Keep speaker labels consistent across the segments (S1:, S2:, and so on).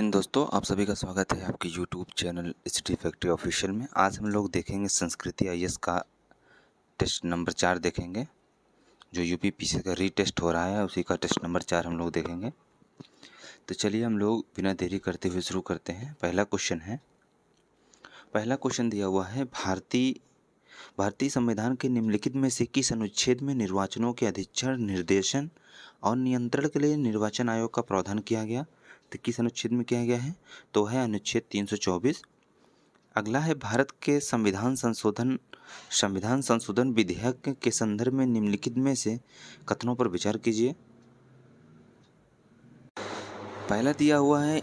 S1: Morning दोस्तों, आप सभी का स्वागत है आपके YouTube channel study factory official में। आज हम लोग देखेंगे संस्कृति आईएएस का टेस्ट नंबर 4 देखेंगे। जो यूपीपीसी का रीटेस्ट हो रहा है उसी का टेस्ट नंबर 4 हम लोग देखेंगे। तो चलिए हम लोग बिना देरी करते हुए शुरू करते हैं। पहला क्वेश्चन दिया हुआ है, भारतीय संविधान के निम्नलिखित में से किस अनुच्छेद में निर्वाचनों के अधीक्षण, निर्देशन और नियंत्रण के लिए निर्वाचन आयोग का प्रावधान किया गया? तो किस अनुच्छेद में किया गया है? तो है अनुच्छेद 324। अगला है, भारत के संविधान संशोधन विधेयक के संदर्भ में निम्नलिखित में से कथनों पर विचार कीजिए। पहला दिया हुआ है,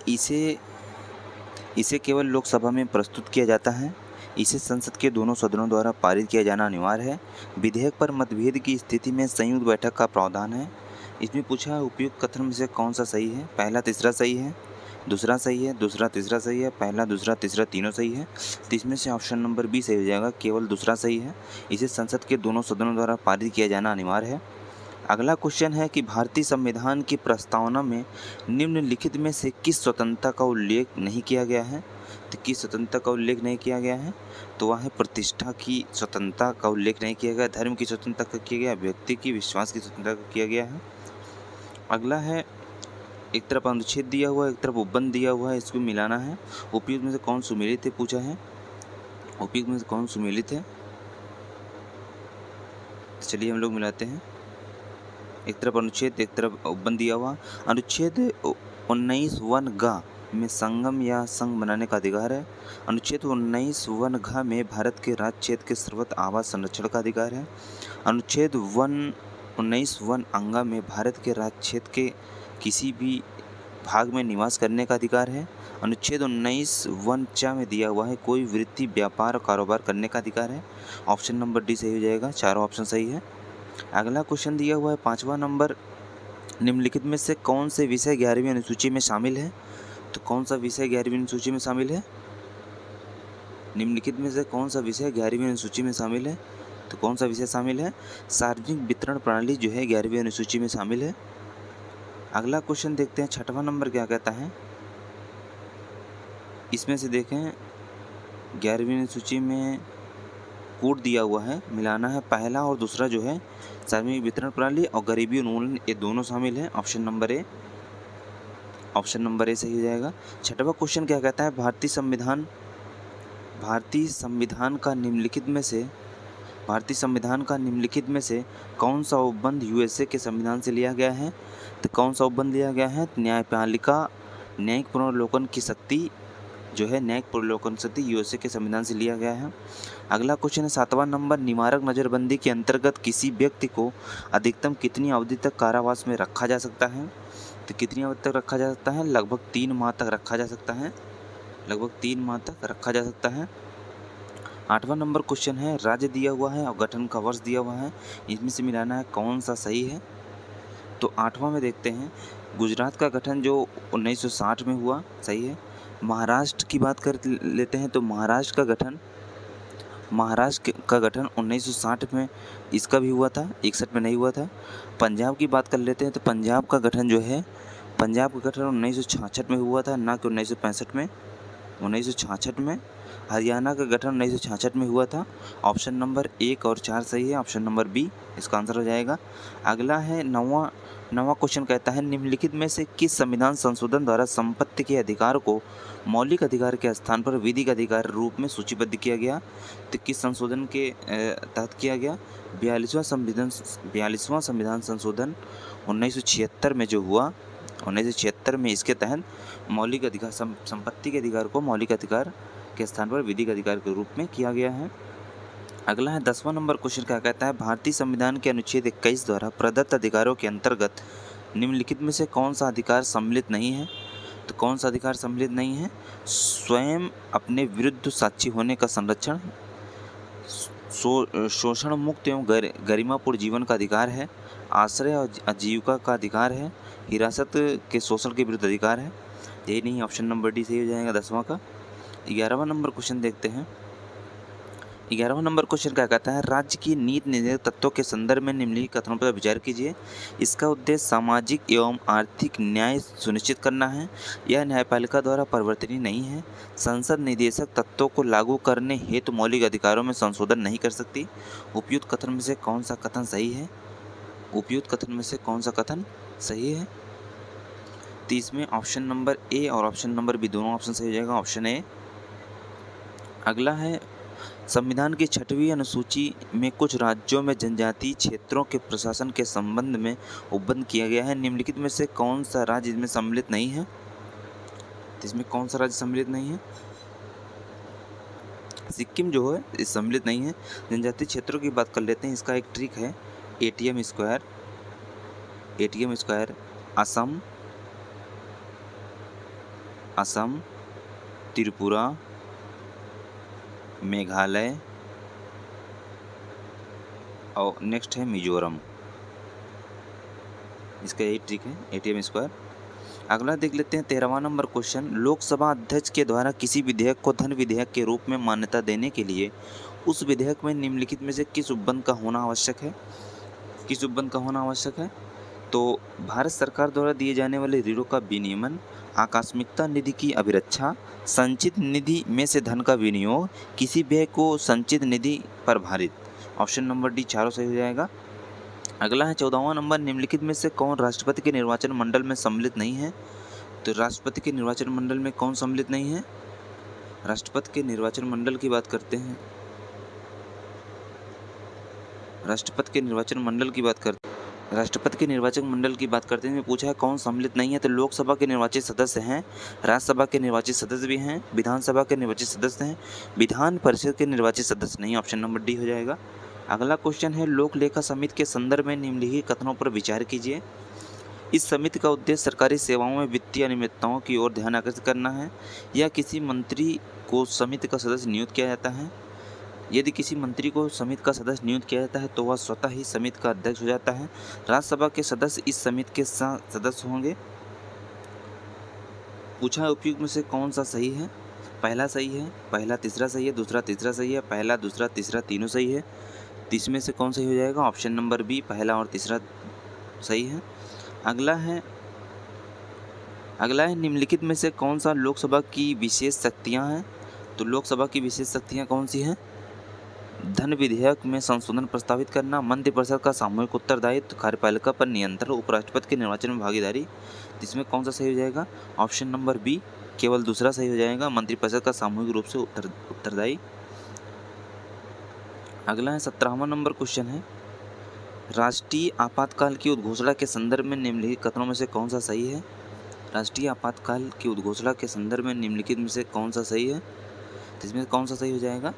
S1: इसे केवल लोकसभा में प्रस्तुत किया जाता है। इसे संसद के दोनों सदनों द्वारा पारित किया जाना अनिवार्य है। विधेयक पर मतभेद की स्थिति में संयुक्त बैठक का प्रावधान है। इसमें पूछा है उपयुक्त कथन में से कौन सा सही है? पहला तीसरा सही है, दूसरा सही है, दूसरा तीसरा सही है, पहला दूसरा तीसरा तीनों सही है। तो इसमें से ऑप्शन नंबर बी सही हो जाएगा, केवल दूसरा सही है। इसे संसद के दोनों सदनों द्वारा पारित किया जाना अनिवार्य है। अगला क्वेश्चन है कि भारतीय संविधान की प्रस्तावना में निम्नलिखित में से किस स्वतंत्रता का उल्लेख नहीं किया गया है? तो किस स्वतंत्रता का उल्लेख नहीं किया गया है? तो वह है प्रतिष्ठा की स्वतंत्रता का उल्लेख नहीं किया गया, धर्म की स्वतंत्रता का किया गया, व्यक्ति की विश्वास की स्वतंत्रता का किया गया है। अगला है, एक तरफ अनुच्छेद दिया हुआ है, एक तरफ उपबंध दिया हुआ है, इसको मिलाना है। उपयुक्त में से कौन सुमेलित है पूछा है, उपयुक्त में से कौन सुमेलित है? चलिए हम लोग मिलाते हैं। एक तरफ अनुच्छेद, एक तरफ उपबंध दिया हुआ। अनुच्छेद 19(1)(ग) में संगम या संघ बनाने का अधिकार है। अनुच्छेद 19(1)(घ) में भारत के राज्य क्षेत्र के सर्वत्र आवास संरक्षण का अधिकार है। अनुच्छेद 19(1)(अंग) में भारत के राज्य क्षेत्र के किसी भी भाग में निवास करने का अधिकार है। अनुच्छेद 19(1)(च) में दिया हुआ है, कोई वृत्ति, व्यापार और कारोबार करने का अधिकार है। ऑप्शन नंबर डी सही हो जाएगा, चारों ऑप्शन सही है। अगला क्वेश्चन दिया हुआ है 5वां नंबर, निम्नलिखित में से कौन से विषय 11वीं अनुसूची में शामिल है? तो कौन सा विषय 11वीं अनुसूची में शामिल है? निम्नलिखित में से कौन सा विषय 11वीं अनुसूची में शामिल है? तो कौन सा विषय शामिल है? सार्वजनिक वितरण प्रणाली जो है 11वीं अनुसूची में शामिल है। अगला क्वेश्चन देखते हैं, 6वां नंबर क्या कहता है। इसमें से देखें, 11वीं अनुसूची में कोड दिया हुआ है, मिलाना है। पहला और दूसरा जो है सार्वजनिक वितरण प्रणाली और गरीबी उन्मूलन, ये दोनों शामिल हैं। ऑप्शन नंबर ए सही हो जाएगा। 6वां क्वेश्चन क्या कहता है, भारतीय संविधान का निम्नलिखित में से कौन सा उपबंध यूएसए के संविधान से लिया गया है? तो कौन सा उपबंध लिया गया है? न्यायिक पुनर्विलोकन की शक्ति जो है, न्यायिक पुनर्विलोकन शक्ति यूएसए के संविधान से लिया गया है। अगला क्वेश्चन है 7वां नंबर, निवारक नज़रबंदी के अंतर्गत किसी व्यक्ति को अधिकतम कितनी अवधि तक कारावास में रखा जा सकता है? तो कितनी अवधि तक रखा जा सकता है? लगभग 3 माह तक रखा जा सकता है, लगभग 3 माह तक रखा जा सकता है। 8वां नंबर क्वेश्चन है, राज्य दिया हुआ है और गठन का वर्ष दिया हुआ है, इसमें से मिलाना है कौन सा सही है। तो 8वां में देखते हैं, गुजरात का गठन जो 1960 में हुआ, सही है। महाराष्ट्र की बात कर लेते हैं तो महाराष्ट्र का गठन 1960 में इसका भी हुआ था, 61 में नहीं हुआ था। पंजाब की बात कर लेते हैं तो पंजाब का गठन 1966 में हुआ था, ना कि 1965 में, 1966 में। हरियाणा का गठन 1966 में हुआ था। ऑप्शन नंबर 1 और 4 सही है, ऑप्शन नंबर बी इसका आंसर हो जाएगा। अगला है 9वां क्वेश्चन कहता है, निम्नलिखित में से किस संविधान संशोधन द्वारा संपत्ति के अधिकार को मौलिक अधिकार के स्थान पर विधिक अधिकार रूप में सूचीबद्ध किया गया? तो किस संशोधन के तहत किया गया? 42वां संविधान संशोधन 1976 में जो हुआ, 1976 में इसके तहत मौलिक अधिकार, संपत्ति के अधिकार को मौलिक अधिकार के स्थान पर विधिक अधिकार के रूप में किया गया है। अगला है 10वां नंबर क्वेश्चन क्या कहता है, भारतीय संविधान के अनुच्छेद 21 द्वारा प्रदत्त अधिकारों के अंतर्गत निम्नलिखित में से कौन सा अधिकार सम्मिलित नहीं है? तो कौन सा अधिकार सम्मिलित नहीं है? स्वयं अपने विरुद्ध साक्षी होने का संरक्षण, शोषण मुक्त एवं गरिमापूर्ण जीवन का अधिकार है, आश्रय और आजीविका का अधिकार है, हिरासत के शोषण के विरुद्ध अधिकार है। यही नहीं, ऑप्शन नंबर डी सही हो जाएगा 10वां का। 11वां नंबर क्वेश्चन देखते हैं, 11वां नंबर क्वेश्चन क्या कहता है, राज्य की नीति निर्धारक तत्वों के संदर्भ में निम्नलिखित कथनों पर विचार कीजिए। इसका उद्देश्य सामाजिक एवं आर्थिक न्याय सुनिश्चित करना है। यह न्यायपालिका द्वारा परिवर्तनीय नहीं है। संसद निदेशक तत्वों को लागू करने हेतु मौलिक अधिकारों में संशोधन नहीं कर सकती। उपयुक्त कथन में से कौन सा कथन सही है? उपयुक्त कथन में से कौन सा कथन सही है? तो इसमें ऑप्शन नंबर ए और ऑप्शन नंबर बी दोनों ऑप्शन सही हो जाएगा, ऑप्शन ए। अगला है, संविधान की 6वीं अनुसूची में कुछ राज्यों में जनजातीय क्षेत्रों के प्रशासन के संबंध में उपबंध किया गया है। निम्नलिखित में से कौन सा राज्य इसमें सम्मिलित नहीं है? तो इसमें कौन सा राज्य सम्मिलित नहीं है? सिक्किम जो है इस सम्मिलित नहीं है। जनजातीय क्षेत्रों की बात कर लेते हैं। इसका एक ट्रिक है, ATM square. ATM square Assam, Assam, Tripura, Meghalaya और नेक्स्ट है मिजोरम। इसका यही ट्रिक है, एटीएम स्क्वायर। अगला देख लेते हैं 13वां नंबर क्वेश्चन, लोकसभा अध्यक्ष के द्वारा किसी विधेयक को धन विधेयक के रूप में मान्यता देने के लिए उस विधेयक में निम्नलिखित में से किस उपबंध का होना आवश्यक है? किस उपबंध का होना आवश्यक है? तो भारत सरकार द्वारा दिए जाने वाले ऋणों का विनियमन, आकस्मिकता निधि की अभिरक्षा, संचित निधि में से धन का विनियोग, किसी व्यय को संचित निधि पर भारित। ऑप्शन नंबर डी चारों सही हो जाएगा। अगला है 14वां नंबर, निम्नलिखित में से कौन राष्ट्रपति के निर्वाचन मंडल में सम्मिलित नहीं है? तो राष्ट्रपति के निर्वाचन मंडल में कौन सम्मिलित नहीं है? राष्ट्रपति के निर्वाचन मंडल की बात करते हैं। राष्ट्रपति के निर्वाचन मंडल की बात करते हैं। राष्ट्रपति के निर्वाचन मंडल की बात करते हैं। पूछा है कौन सम्मिलित नहीं है, तो लोकसभा के निर्वाचित सदस्य हैं, राज्यसभा के निर्वाचित सदस्य भी हैं, विधानसभा के निर्वाचित सदस्य हैं, विधान परिषद के निर्वाचित सदस्य नहीं। ऑप्शन नंबर डी हो जाएगा। अगला क्वेश्चन है, लोक लेखा समिति के संदर्भ में निम्नलिखित कथनों पर विचार कीजिए। इस समिति का उद्देश्य सरकारी सेवाओं में वित्तीय अनियमितताओं की ओर ध्यान आकर्षित करना है, या किसी मंत्री को समिति का सदस्य नियुक्त किया जाता है। यदि किसी मंत्री को समिति का सदस्य नियुक्त किया जाता है तो वह स्वतः ही समिति का अध्यक्ष हो जाता है। राज्यसभा के सदस्य इस समिति के सदस्य होंगे। पूछा है उपयुक्त में से कौन सा सही है? पहला सही है, पहला तीसरा सही है, दूसरा तीसरा सही है, पहला दूसरा तीसरा तीनों सही है। तो इसमें से कौन सही हो जाएगा? ऑप्शन नंबर बी, पहला और तीसरा सही है। अगला है निम्नलिखित में से कौन सा लोकसभा की विशेष शक्तियां हैं? तो लोकसभा की विशेष शक्तियां कौन सी हैं? धन विधेयक में संशोधन प्रस्तावित करना, मंत्रिपरिषद का सामूहिक उत्तरदायित्व, कार्यपालिका पर नियंत्रण, उपराष्ट्रपति के निर्वाचन में भागीदारी। इसमें कौन सा सही हो जाएगा? ऑप्शन नंबर बी, केवल दूसरा सही हो जाएगा, मंत्रिपरिषद का सामूहिक रूप से उत्तरदायी। अगला है 17वां नंबर क्वेश्चन है, राष्ट्रीय आपातकाल की उद्घोषणा के संदर्भ में निम्नलिखित कथनों में से कौन सा सही है? राष्ट्रीय आपातकाल की उद्घोषणा के संदर्भ में निम्नलिखित में से कौन सा सही है? तो इसमें कौन सा सही हो जाएगा?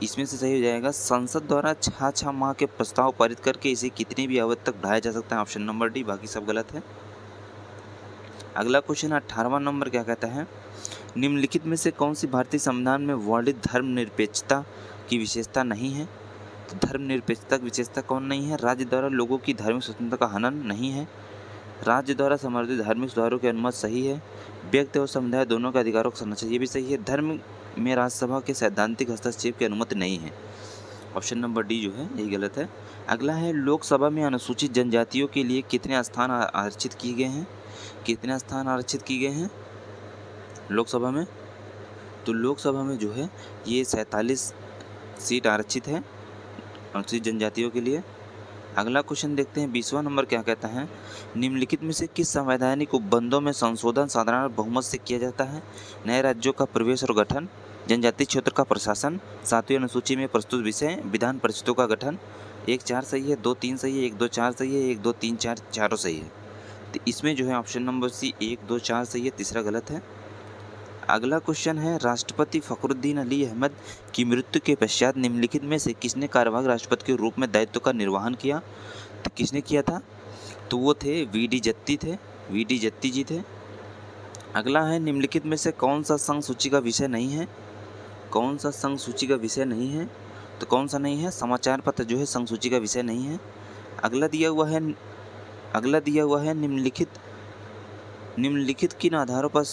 S1: इसमें से सही हो जाएगा, संसद द्वारा 6 माह के प्रस्ताव पारित करके इसे कितनी भी अवधि तक बढ़ाया जा सकता है। ऑप्शन नंबर डी, बाकी सब गलत है। अगला क्वेश्चन 18वां नंबर क्या कहता है, निम्नलिखित में से कौन सी भारतीय संविधान में वर्णित धर्मनिरपेक्षता की विशेषता नहीं है? तो धर्मनिरपेक्षता की विशेषता कौन नहीं है? राज्य द्वारा लोगों की धार्मिक स्वतंत्रता का हनन नहीं है, राज्य द्वारा समर्थित धार्मिक सुधारों की अनुमति सही है, व्यक्ति और समुदाय दोनों के अधिकारों का संरक्षण ये भी सही है, धर्म में राज्यसभा के सैद्धांतिक हस्तक्षेप की अनुमति नहीं है। ऑप्शन नंबर डी जो है यही गलत है। अगला है, लोकसभा में अनुसूचित जनजातियों के लिए कितने स्थान आरक्षित किए गए हैं? कितने स्थान आरक्षित किए गए हैं लोकसभा में? तो लोकसभा में जो है ये 47 सीट आरक्षित है अनुसूचित जनजातियों के लिए। अगला क्वेश्चन देखते हैं 20वां नंबर क्या कहता है, निम्नलिखित में से किस संवैधानिक उपबंधों में संशोधन साधारण बहुमत से किया जाता है? नए राज्यों का प्रवेश और गठन, जनजातीय क्षेत्र का प्रशासन, 7वीं अनुसूची में प्रस्तुत विषय, विधान परिषदों का गठन। 1 4 सही है, 2 3 सही है, 1 2 4 सही है, 1 2 3 4 चारों सही है। तो इसमें जो है ऑप्शन नंबर सी 1 2 4 सही है, तीसरा गलत है। अगला क्वेश्चन है, राष्ट्रपति फखरुद्दीन अली अहमद की मृत्यु के पश्चात निम्नलिखित में से किसने कार्यवाहक राष्ट्रपति के रूप में दायित्व का निर्वहन किया? तो किसने किया था? तो वो थे वी.डी. जत्ती थे, वी.डी. जत्ती जी थे। अगला है, निम्नलिखित में से कौन सा संघ सूची का विषय नहीं है? कौन सा संघ सूची का विषय नहीं है? तो कौन सा नहीं है? समाचार पत्र जो है संघ सूची का विषय नहीं है। अगला दिया हुआ है निम्नलिखित किन आधारों पर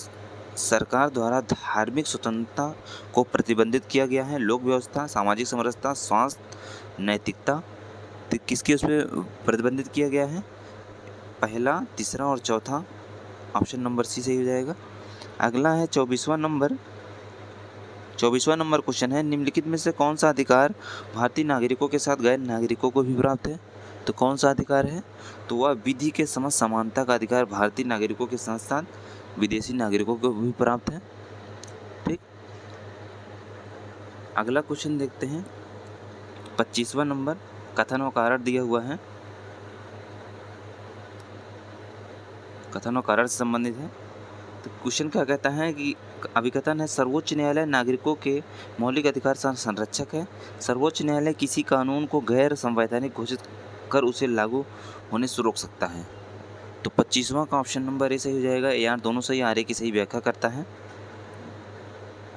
S1: सरकार द्वारा धार्मिक स्वतंत्रता को प्रतिबंधित किया गया है? लोक व्यवस्था, सामाजिक समरसता, स्वास्थ्य, नैतिकता, तो किसके उस पर प्रतिबंधित किया गया है? पहला, तीसरा और चौथा। ऑप्शन नंबर सी सही हो जाएगा। अगला है 24वां नंबर क्वेश्चन है, निम्नलिखित में से कौन सा अधिकार भारतीय नागरिकों के साथ गैर नागरिकों को भी प्राप्त है? तो कौन सा अधिकार है? तो वह विधि के समक्ष समानता का अधिकार भारतीय नागरिकों के साथ साथ विदेशी नागरिकों को भी प्राप्त है। ठीक, अगला क्वेश्चन देखते हैं। 25वां नंबर कथन और कारण दिया हुआ है, कथन और कारण से संबंधित है। तो क्वेश्चन क्या कहता है कि अभिकथन है, सर्वोच्च न्यायालय नागरिकों के मौलिक अधिकार का संरक्षक है। सर्वोच्च न्यायालय किसी कानून को गैर संवैधानिक घोषित कर उसे लागू होने से रोक सकता है। तो 25वां का ऑप्शन नंबर ए सही हो जाएगा। यार दोनों सही, आर्य की सही व्याख्या करता है।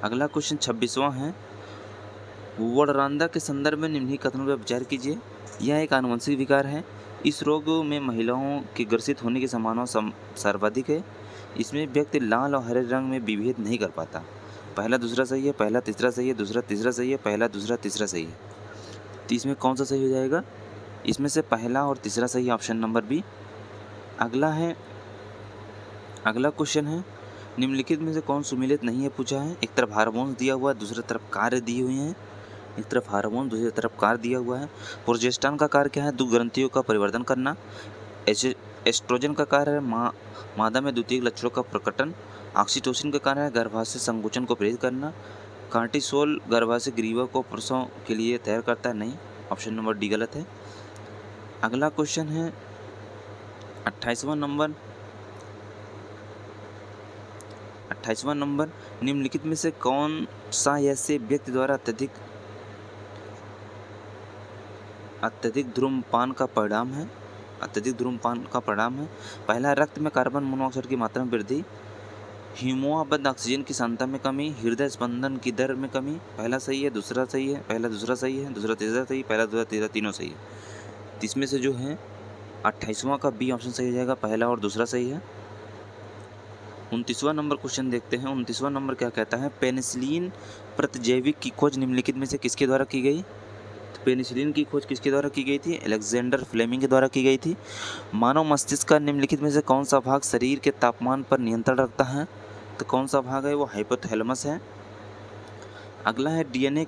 S1: अगला क्वेश्चन 26वां है, वर्णरंधा के संदर्भ में निम्नलिखित कथनों पर विचार कीजिए। यह एक आनुवंशिक विकार है। इस रोग में महिलाओं के ग्रसित होने की संभावना सर्वाधिक है। इसमें व्यक्ति लाल और हरे रंग में विभेद नहीं कर पाता। पहला दूसरा सही है, पहला तीसरा सही है, दूसरा तीसरा सही है, पहला दूसरा तीसरा सही है। तो इसमें कौन सा सही हो जाएगा? इसमें से पहला और तीसरा सही, ऑप्शन नंबर बी। अगला क्वेश्चन है, निम्नलिखित में से कौन सुमेलित नहीं है पूछा है। एक तरफ हार्मोन्स दिया हुआ है, दूसरी तरफ कार्य दिए हुए हैं। एक तरफ हार्मोन, दूसरी तरफ कार्य दिया हुआ है। प्रोजेस्टेरॉन का कार्य क्या है? दुग्ध ग्रंथियों का परिवर्धन करना। एस्ट्रोजन का कार्य है मादा में द्वितीयक लक्षणों का प्रकटन। ऑक्सीटोसिन का कार्य है गर्भाशय संकुचन को प्रेरित करना। कार्टिसोल गर्भाशय ग्रीवा को प्रसव के लिए तैयार करता है। नहीं, ऑप्शन नंबर डी गलत है। अगला क्वेश्चन है 28वां नंबर, निम्नलिखित में से कौन सा ऐसे व्यक्ति द्वारा अत्यधिक धूम्रपान का परिणाम है? पहला, रक्त में कार्बन मोनोऑक्साइड की मात्रा में वृद्धि। हीमोबद्ध ऑक्सीजन की सांद्रता में कमी। हृदय स्पंदन की दर में कमी। पहला सही है, दूसरा सही है, पहला दूसरा सही है, दूसरा तीसरा सही, पहला दूसरा तीसरा तीनों सही है। इसमें से जो है 28वां का बी ऑप्शन सही हो जाएगा, पहला और दूसरा सही है। 29वां नंबर क्वेश्चन देखते हैं। 29वां नंबर क्या कहता है, पेनिसिलिन प्रतिजैविक की खोज निम्नलिखित में से किसके द्वारा की गई? पेनिसिलिन की खोज किसके द्वारा की गई थी? अलेक्जेंडर फ्लेमिंग के द्वारा की गई थी। मानव मस्तिष्क का निम्नलिखित में से कौन सा भाग शरीर के तापमान पर नियंत्रण रखता है? तो कौन सा भाग है? वो हाइपोथैलेमस है। अगला है डीएनए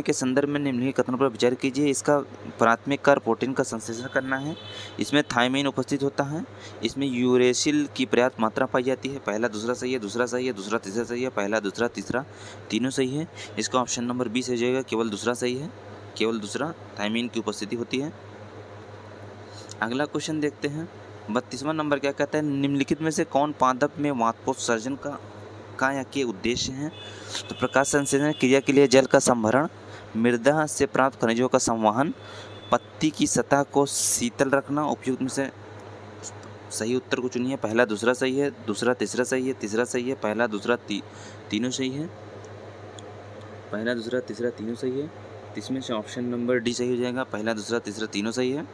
S1: के संदर्भ में निम्नलिखित कथनों पर विचार कीजिए। इसका प्राथमिक कार्य प्रोटीन का संश्लेषण करना है। इसमें थायमीन उपस्थित होता है। इसमें यूरेसिल की पर्याप्त मात्रा पाई जाती है। पहला दूसरा सही है, दूसरा सही है, दूसरा तीसरा सही है, पहला दूसरा तीसरा तीनों सही है। इसका ऑप्शन नंबर बी सही हो जाएगा, केवल दूसरा सही है, केवल दूसरा थायमीन की उपस्थिति होती है। अगला क्वेश्चन देखते हैं। 32वां नंबर क्या कहता है, निम्नलिखित में से कौन पादप में वाष्पोत्सर्जन का या के उद्देश्य हैं? तो प्रकाश संश्लेषण क्रिया के लिए जल का संभरण, मृदा से प्राप्त खनिजों का संवहन, पत्ती की सतह को शीतल रखना। उपयुक्त में से सही उत्तर को चुनिए। पहला दूसरा सही है, दूसरा तीसरा सही है, तीसरा सही है, पहला दूसरा तीनों सही है, पहला दूसरा तीसरा तीनों सही है। इसमें से ऑप्शन नंबर डी सही हो जाएगा, पहला दूसरा तीसरा तीनों सही है।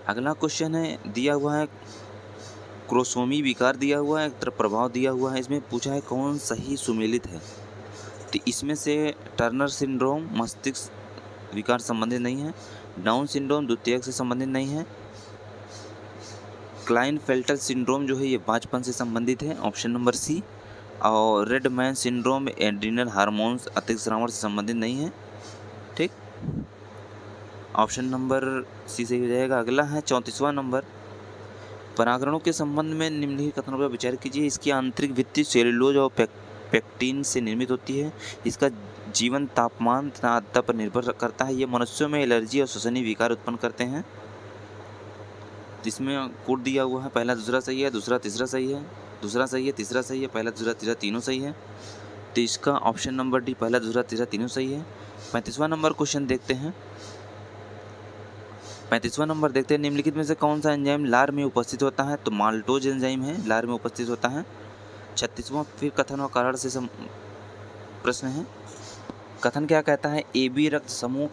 S1: अगला क्वेश्चन है, दिया हुआ है क्रोमोसोमी विकार दिया हुआ है, एक तरफ प्रभाव दिया हुआ है। इसमें पूछा है कौन सही सुमेलित है? तो इसमें से टर्नर सिंड्रोम मस्तिष्क विकार संबंधित नहीं है। डाउन सिंड्रोम द्वितीयक से संबंधित नहीं है। क्लाइनफेल्टर सिंड्रोम जो है ये बांझपन से संबंधित है, ऑप्शन नंबर सी। और red man syndrome adrenal hormones अतिरिक्त स्राव से संबंधित नहीं है। ठीक, ऑप्शन नंबर सी सही हो जाएगा। अगला है 34वां नंबर, परागणों के संबंध में निम्नलिखित कथनों पर विचार कीजिए। इसकी आंतरिक भित्ति सेलुलोज और पेक्टिन से निर्मित होती है। इसका जीवन तापमान तथा आर्द्रता पर निर्भर करता है। ये मनुष्यों में एलर्जी और श्वसनीय विकार उत्पन्न करते हैं। जिसमें कोड दिया हुआ है, पहला दूसरा सही है, दूसरा तीसरा सही है, दूसरा सही है, तीसरा सही है, पहला दूसरा तीसरा तीनों सही है। तो इसका ऑप्शन नंबर डी, पहला दूसरा तीसरा तीनों सही है। 35वां नंबर क्वेश्चन देखते हैं। 35वां नंबर देखते हैं, निम्नलिखित में से कौन सा एंजाइम लार में उपस्थित होता है? तो माल्टोज एंजाइम है, लार में उपस्थित होता है। 36वां फिर कथन और कारण से प्रश्न है। कथन क्या कहता है, AB रक्त समूह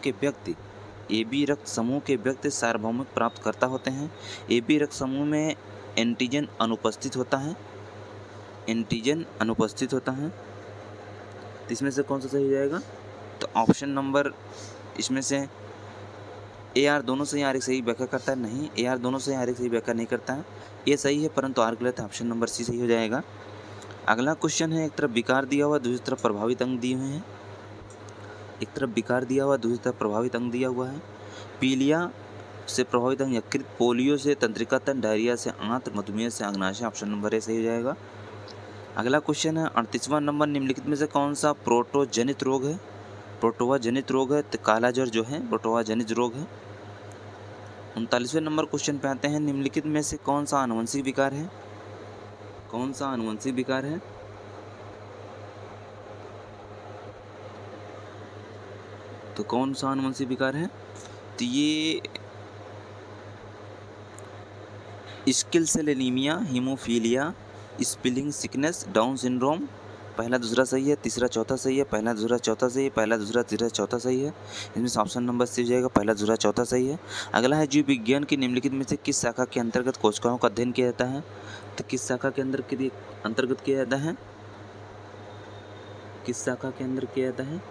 S1: के व्यक्ति सार्वभौमिक प्राप्तकर्ता होते हैं। AB रक्त समूह में एंटीजन अनुपस्थित होता है। एंटीजन अनुपस्थित होता है। तो इसमें से कौन सा सही हो जाएगा? तो ऑप्शन नंबर इसमें से ए आर दोनों सही आर एक सही व्याख्या करता है, नहीं, ए आर दोनों सही आर एक सही व्याख्या नहीं करता है। ये सही है परंतु आर गलत है, ऑप्शन नंबर सी सही हो जाएगा। अगला क्वेश्चन है, एक तरफ विकार दिया हुआ दूसरी तरफ प्रभावित अंग दिए हुए हैं। एक तरफ विकार दिया हुआ दूसरी तरफ प्रभावित अंग दिया हुआ है। पीलिया से प्रभावित अंग यकृत, पोलियो से तंत्रिका तंत्र, डायरिया से आंत, मधुमेह से अग्नाशय, ऑप्शन नंबर ए सही हो जाएगा। अगला क्वेश्चन है 38वां नंबर, निम्नलिखित में से कौन सा प्रोटोजनित रोग है? प्रोटोवा जनित रोग है। तो काला ज्वर जो है प्रोटोवा जनित रोग है। 39वें नंबर क्वेश्चन पे आते हैं, निम्नलिखित में से कौन सा आनुवंशिक विकार है? कौन सा आनुवंशिक विकार है? तो कौन सा आनुवंशिक विकार है? तो ये sickle cell anaemia, haemophilia, sleeping sickness, Down syndrome. पहला दूसरा सही है, तीसरा चौथा सही है, पहला दूसरा चौथा सही है, पहला दूसरा तीसरा चौथा सही है। इसमें से ऑप्शन नंबर सी हो जाएगा, पहला दूसरा चौथा सही है। अगला है, जीव विज्ञान की निम्नलिखित में से किस शाखा के अंतर्गत कोशिकाओं का अध्ययन किया जाता है? तो किस शाखा के अंतर्गत किया जाता है? किस शाखा के अंदर किया जाता है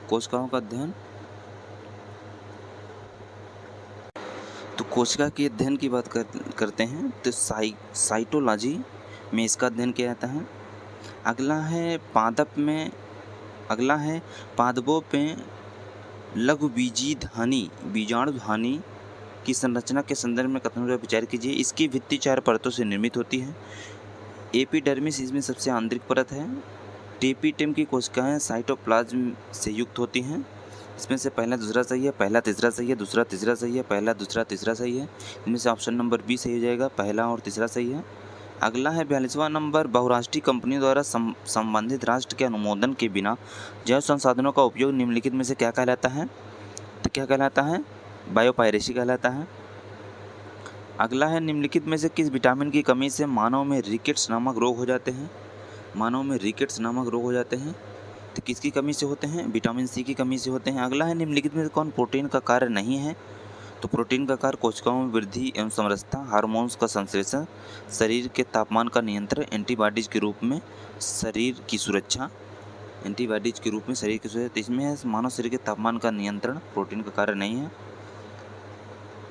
S1: कोशिकाओं का अध्ययन? तो कोशिका के अध्ययन की बात करते हैं तो साइटोलॉजी में इसका अध्ययन किया जाता है। अगला है पादपों में लघु बीजाणु धानी की संरचना के संदर्भ में कथनों पर विचार कीजिए। इसकी भित्ति 4 परतों से निर्मित होती है। एपिडर्मिस इसमें सबसे आंतरिक परत है। टेपिटेम की कोशिकाएं साइटोप्लाज्म से युक्त होती हैं। इसमें से पहला दूसरा सही है, पहला तीसरा सही है, दूसरा तीसरा सही है, पहला दूसरा तीसरा सही है। इनमें से ऑप्शन नंबर बी सही हो जाएगा, पहला और तीसरा सही है। अगला है 42वां नंबर, बहुराष्ट्रीय कंपनियों द्वारा संबंधित राष्ट्र के अनुमोदन के बिना जैव संसाधनों का उपयोग निम्नलिखित में से क्या कहलाता है? तो क्या कहलाता है? बायोपायरेसी कहलाता है। अगला है, निम्नलिखित में से किस विटामिन की कमी से मानव में रिकेट्स नामक रोग हो जाते हैं? मानव में रिकेट्स नामक रोग हो जाते हैं। तो किसकी कमी से होते हैं? विटामिन सी की कमी से होते हैं। अगला है, निम्नलिखित में से कौन प्रोटीन का कार्य नहीं है? तो प्रोटीन का कार्य कोशिकाओं में वृद्धि एवं समरसता, हार्मोन्स का संश्लेषण, शरीर के तापमान का नियंत्रण, एंटीबॉडीज के रूप में शरीर की सुरक्षा। इसमें है मानव शरीर के तापमान का नियंत्रण, प्रोटीन का कार्य नहीं है।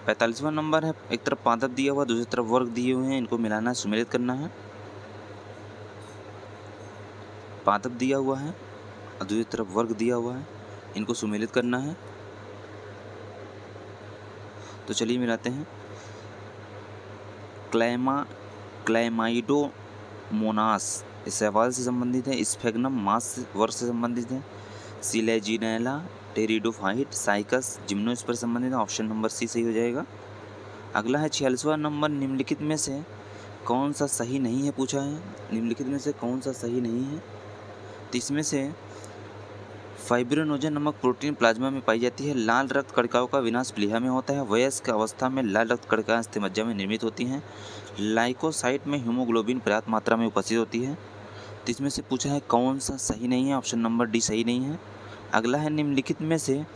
S1: 45वां नंबर है, एक तरफ पादप दिया हुआ दूसरी तरफ वर्ग दिए हुए हैं, इनको मिलाना सम्मिलित करना है। पादप दिया हुआ है और दूसरी तरफ वर्ग दिया हुआ है, इनको सुमेलित करना है। तो चलिए मिलाते हैं। क्लैमाइडोमोनास इस सवाल से संबंधित है। स्फेग्नम मास वर्ग से संबंधित है। सिलेजिनेला, टेरिडोफाइट, साइकस, जिम्नोस्पर से संबंधित है। ऑप्शन नंबर सी सही हो जाएगा। अगला है 46वां नंबर, निम्नलिखित में से कौन सा सही नहीं है पूछा है। निम्नलिखित में से कौन सा सही नहीं है? तो इसमें से फाइब्रिनोजन नामक प्रोटीन प्लाज्मा में पाई जाती है। लाल रक्त कणिकाओं का विनाश प्लीहा में होता है। वयस्क अवस्था में लाल रक्त कणिकाएं अस्थिमज्जा में निर्मित होती हैं। लाइकोसाइट में हीमोग्लोबिन पर्याप्त मात्रा में उपस्थित होती है। तो इसमें से पूछा है कौन सा सही नहीं है? ऑप्शन नंबर डी सही नहीं है। अगला है, निम्नलिखित में से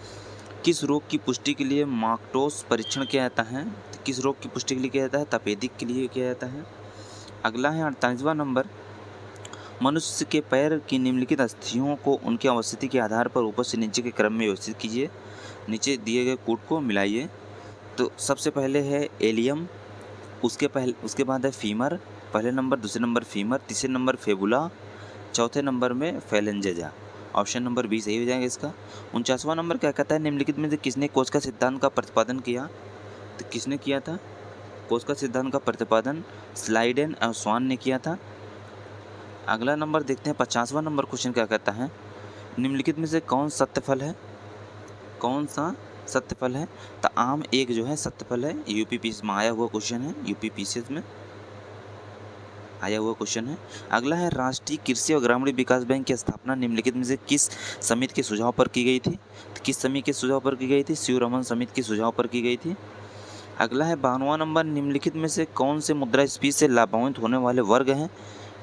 S1: किस रोग की पुष्टि के लिए मार्कटोस परीक्षण किया जाता है? तो किस रोग की पुष्टि के लिए किया जाता है? तपेदिक के लिए किया जाता है। अगला है 48वां नंबर, मनुष्य के पैर की निम्नलिखित अस्थियों को उनकी अवस्थिति के आधार पर ऊपर से नीचे के क्रम में व्यवस्थित कीजिए। नीचे दिए गए कूट को मिलाइए। तो सबसे पहले है एलियम, उसके बाद है फीमर, पहले नंबर, दूसरे नंबर फीमर, तीसरे नंबर फेबुला, चौथे नंबर में फेलेंजेजा। ऑप्शन नंबर बी सही हो जाएगा इसका। 49वां नंबर क्या कहता है, निम्नलिखित में से किसने कोच का सिद्धांत का प्रतिपादन किया? तो किसने किया था कोच का सिद्धांत का प्रतिपादन? स्लाइडेन और स्वान ने किया था। अगला नंबर देखते हैं 50वां नंबर क्वेश्चन क्या कहता है, निम्नलिखित में से कौन सत्य फल है? कौन सा सत्य फल है? तो आम एक जो है सत्य फल है। यूपीपीएससी में आया हुआ क्वेश्चन है। यूपीपीएससी में आया हुआ क्वेश्चन है। अगला है, राष्ट्रीय कृषि और ग्रामीण विकास बैंक की स्थापना निम्नलिखित में से किस समिति के सुझाव पर की गई थी? तो किस समिति के सुझाव पर की गई थी? शिवरमन समिति के सुझाव पर की गई थी। अगला है 52वां नंबर, निम्नलिखित में से कौन से मुद्रास्फीति से लाभान्वित होने वाले वर्ग हैं?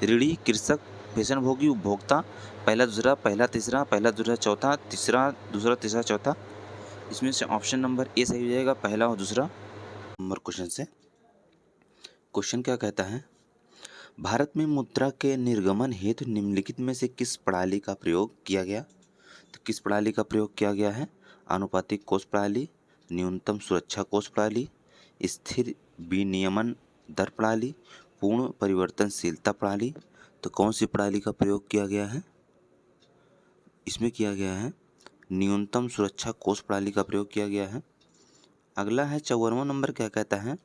S1: ऋणी, कृषक, पेंशनभोगी, उपभोक्ता। पहला दूसरा, पहला तीसरा, पहला दूसरा चौथा, तीसरा दूसरा तीसरा चौथा। इसमें से ऑप्शन नंबर ए सही हो जाएगा, पहला और दूसरा नंबर क्वेश्चन से। क्वेश्चन क्या कहता है, भारत में मुद्रा के निर्गमन हेतु निम्नलिखित में से किस प्रणाली का प्रयोग किया गया? तो किस प्रणाली का प्रयोग किया गया है? आनुपातिक कोष प्रणाली, न्यूनतम सुरक्षा कोष प्रणाली, स्थिर विनियमन दर प्रणाली, पूर्ण परिवर्तनशीलता प्रणाली। तो कौन सी प्रणाली का प्रयोग किया गया है? इसमें किया गया है न्यूनतम सुरक्षा कोष प्रणाली का प्रयोग किया गया है। अगला है 54वां नंबर, क्या कहता है,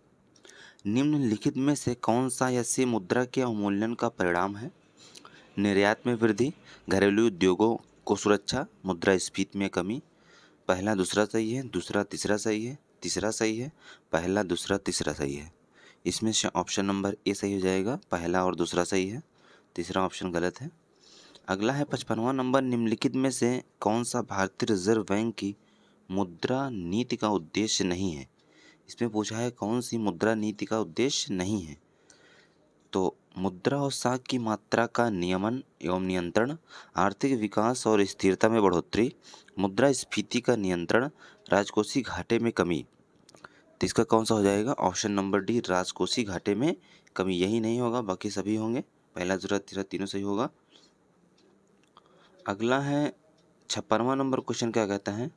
S1: निम्नलिखित में से कौन सा ऐसी मुद्रा के अवमूल्यन का परिणाम है? निर्यात में वृद्धि, घरेलू उद्योगों को सुरक्षा, मुद्रास्फीति में कमी। पहला दूसरा सही है, दूसरा तीसरा सही है, तीसरा सही है, पहला दूसरा तीसरा सही है। इसमें से ऑप्शन नंबर ए सही हो जाएगा, पहला और दूसरा सही है, तीसरा ऑप्शन गलत है। अगला है 55वां नंबर, निम्नलिखित में से कौन सा भारतीय रिजर्व बैंक की मुद्रा नीति का उद्देश्य नहीं है? इसमें पूछा है कौन सी मुद्रा नीति का उद्देश्य नहीं है। तो मुद्रा और साख की मात्रा का नियमन एवं नियंत्रण, आर्थिक विकास और स्थिरता में बढ़ोतरी, मुद्रास्फीति का नियंत्रण, राजकोषीय घाटे में कमी। तो इसका कौन सा हो जाएगा? ऑप्शन नंबर डी, राजकोषीय घाटे में कमी। यही नहीं होगा, बाकी सभी होंगे, पहला दूसरा तीसरा तीनों सही होगा। अगला है 56वां नंबर, क्वेश्चन क्या कहता है,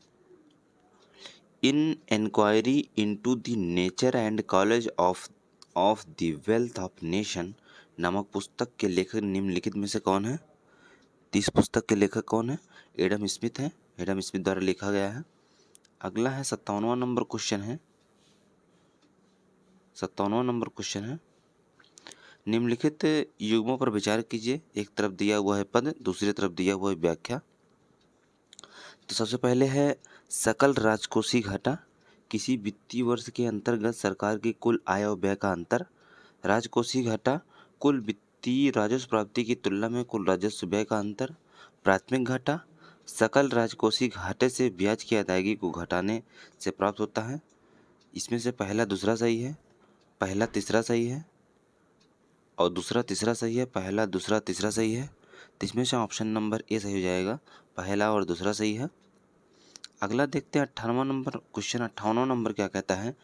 S1: in inquiry into the nature and college of the wealth of nation नामक पुस्तक के लेखक निम्नलिखित में से कौन है? तो इस पुस्तक के लेखक कौन है? एडम स्मिथ है, एडम स्मिथ द्वारा लिखा गया है। अगला है 57वां नंबर क्वेश्चन है, 57वां नंबर क्वेश्चन है, निम्नलिखित युग्मों पर विचार कीजिए। एक तरफ दिया हुआ है पद, दूसरी तरफ दिया हुआ है व्याख्या। तो सबसे पहले है सकल राजकोषीय घाटा, किसी वित्तीय वर्ष के अंतर्गत सरकार की कुल आय और व्यय का अंतर। राजकोषीय घाटा, कुल वित्तीय राजस्व प्राप्ति की तुलना में कुल राजस्व व्यय का अंतर। प्राथमिक घाटा, सकल राजकोषीय घाटे से ब्याज की अदायगी को घटाने से प्राप्त होता है। इसमें से पहला दूसरा सही है, पहला तीसरा सही है और दूसरा तीसरा सही है, पहला दूसरा तीसरा सही है। तो इसमें से ऑप्शन नंबर ए सही हो जाएगा, पहला और दूसरा सही है। अगला देखते हैं 58वां नंबर क्वेश्चन। 58वां नंबर क्या कहता है,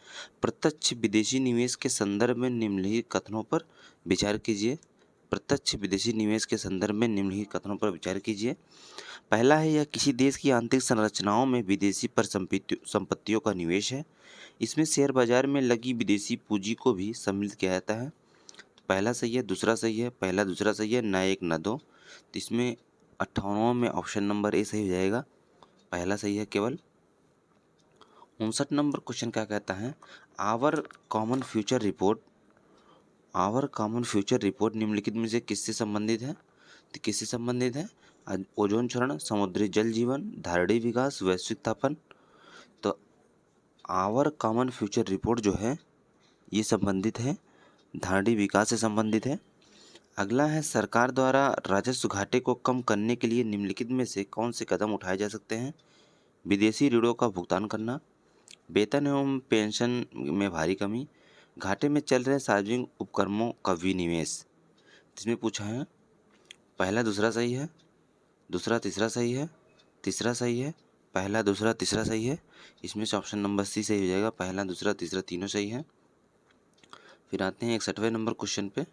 S1: प्रत्यक्ष विदेशी निवेश के संदर्भ में निम्नलिखित कथनों पर विचार कीजिए। प्रत्यक्ष विदेशी निवेश के संदर्भ में निम्नलिखित कथनों पर विचार कीजिए। पहला है, यह किसी देश की आंतरिक संरचनाओं में विदेशी संपत्तियों का निवेश है। इसमें शेयर बाजार में लगी विदेशी पूंजी को भी सम्मिलित किया जाता है। पहला सही है, दूसरा सही है, पहला दूसरा सही है, ना एक ना दो। तो इसमें 58वां में ऑप्शन नंबर ए सही हो जाएगा, पहला सही है केवल। 59 नंबर क्वेश्चन क्या कहता है, Our Common Future report, Our Common Future report निम्नलिखित में से किससे संबंधित है? तो किससे संबंधित है? ओजोन क्षरण, समुद्री जल जीवन, धारणीय विकास, वैश्विक तापन। तो आवर कॉमन फ्यूचर रिपोर्ट जो है ये संबंधित है, धारणीय विकास से संबंधित है। अगला है, सरकार द्वारा राजस्व घाटे को कम करने के लिए निम्नलिखित में से कौन से कदम उठाए जा सकते हैं? विदेशी ऋणों का भुगतान करना, वेतन एवं पेंशन में भारी कमी, घाटे में चल रहे सार्वजनिक उपक्रमों का विनिवेश। इसमें पूछा है पहला दूसरा सही है, दूसरा तीसरा सही है, तीसरा सही है, पहला दूसरा तीसरा सही है। इसमें से ऑप्शन नंबर सी सही हो जाएगा, पहला दूसरा तीसरा तीनों सही है। फिर आते हैं 61वें नंबर क्वेश्चन पे,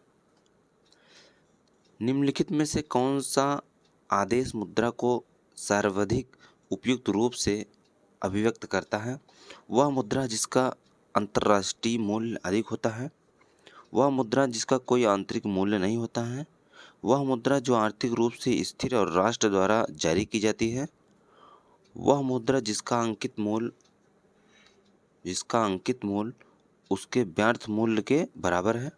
S1: निम्नलिखित में से कौन सा आदेश मुद्रा को सर्वाधिक उपयुक्त रूप से अभिव्यक्त करता है? वह मुद्रा जिसका अंतर्राष्ट्रीय मूल्य अधिक होता है, वह मुद्रा जिसका कोई आंतरिक मूल्य नहीं होता है, वह मुद्रा जो आर्थिक रूप से स्थिर और राष्ट्र द्वारा जारी की जाती है, वह मुद्रा जिसका अंकित मूल्य उसके व्यर्थ मूल्य के बराबर है,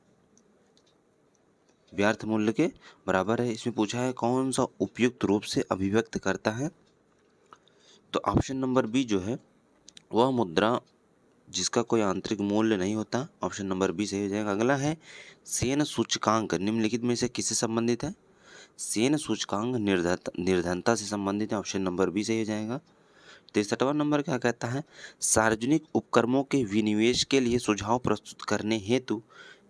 S1: व्यर्थ मूल्य के बराबर है। इसमें पूछा है कौन सा उपयुक्त रूप से अभिव्यक्त करता है? तो ऑप्शन नंबर बी जो है, वह मुद्रा जिसका कोई आंतरिक मूल्य नहीं होता, ऑप्शन नंबर बी सही हो जाएगा। अगला है, सेन सूचकांक निम्नलिखित में से किससे संबंधित है? सेन सूचकांक निर्धनता से संबंधित है, ऑप्शन नंबर बी सही हो जाएगा। 63वां नंबर क्या कहता है, सार्वजनिक उपक्रमों के विनिवेश के लिए सुझाव प्रस्तुत करने हेतु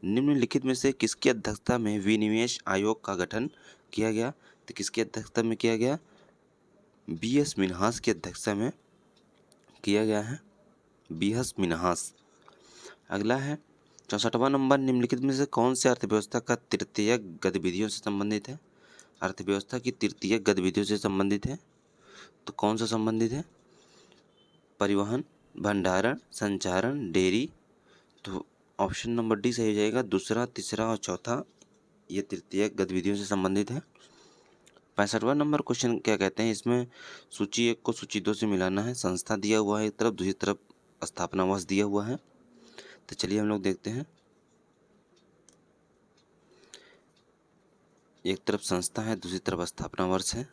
S1: निम्नलिखित में से किसकी अध्यक्षता में विनिवेश आयोग का गठन किया गया? तो किसकी अध्यक्षता में किया गया? बी.एस. मिन्हास की अध्यक्षता में किया गया है, बी.एस. मिन्हास। अगला है 64वां नंबर, निम्नलिखित में से कौन से अर्थव्यवस्था का तृतीयक गतिविधियों से संबंधित है? अर्थव्यवस्था की तृतीयक गतिविधियों से संबंधित है, तो कौन सा संबंधित है? परिवहन, भंडारण, संचारण, डेयरी। तो ऑप्शन नंबर डी सही हो जाएगा। दूसरा, तीसरा और चौथा ये तृतीयक गतिविधियों से संबंधित है। 65वां नंबर क्वेश्चन क्या कहते हैं, इसमें सूची 1 को सूची 2 से मिलाना है। संस्था दिया हुआ है एक तरफ, दूसरी तरफ स्थापना वर्ष दिया हुआ है। तो चलिए हम लोग देखते हैं। एक तरफ संस्था है, दूसरी तरफ स्थापना वर्ष है।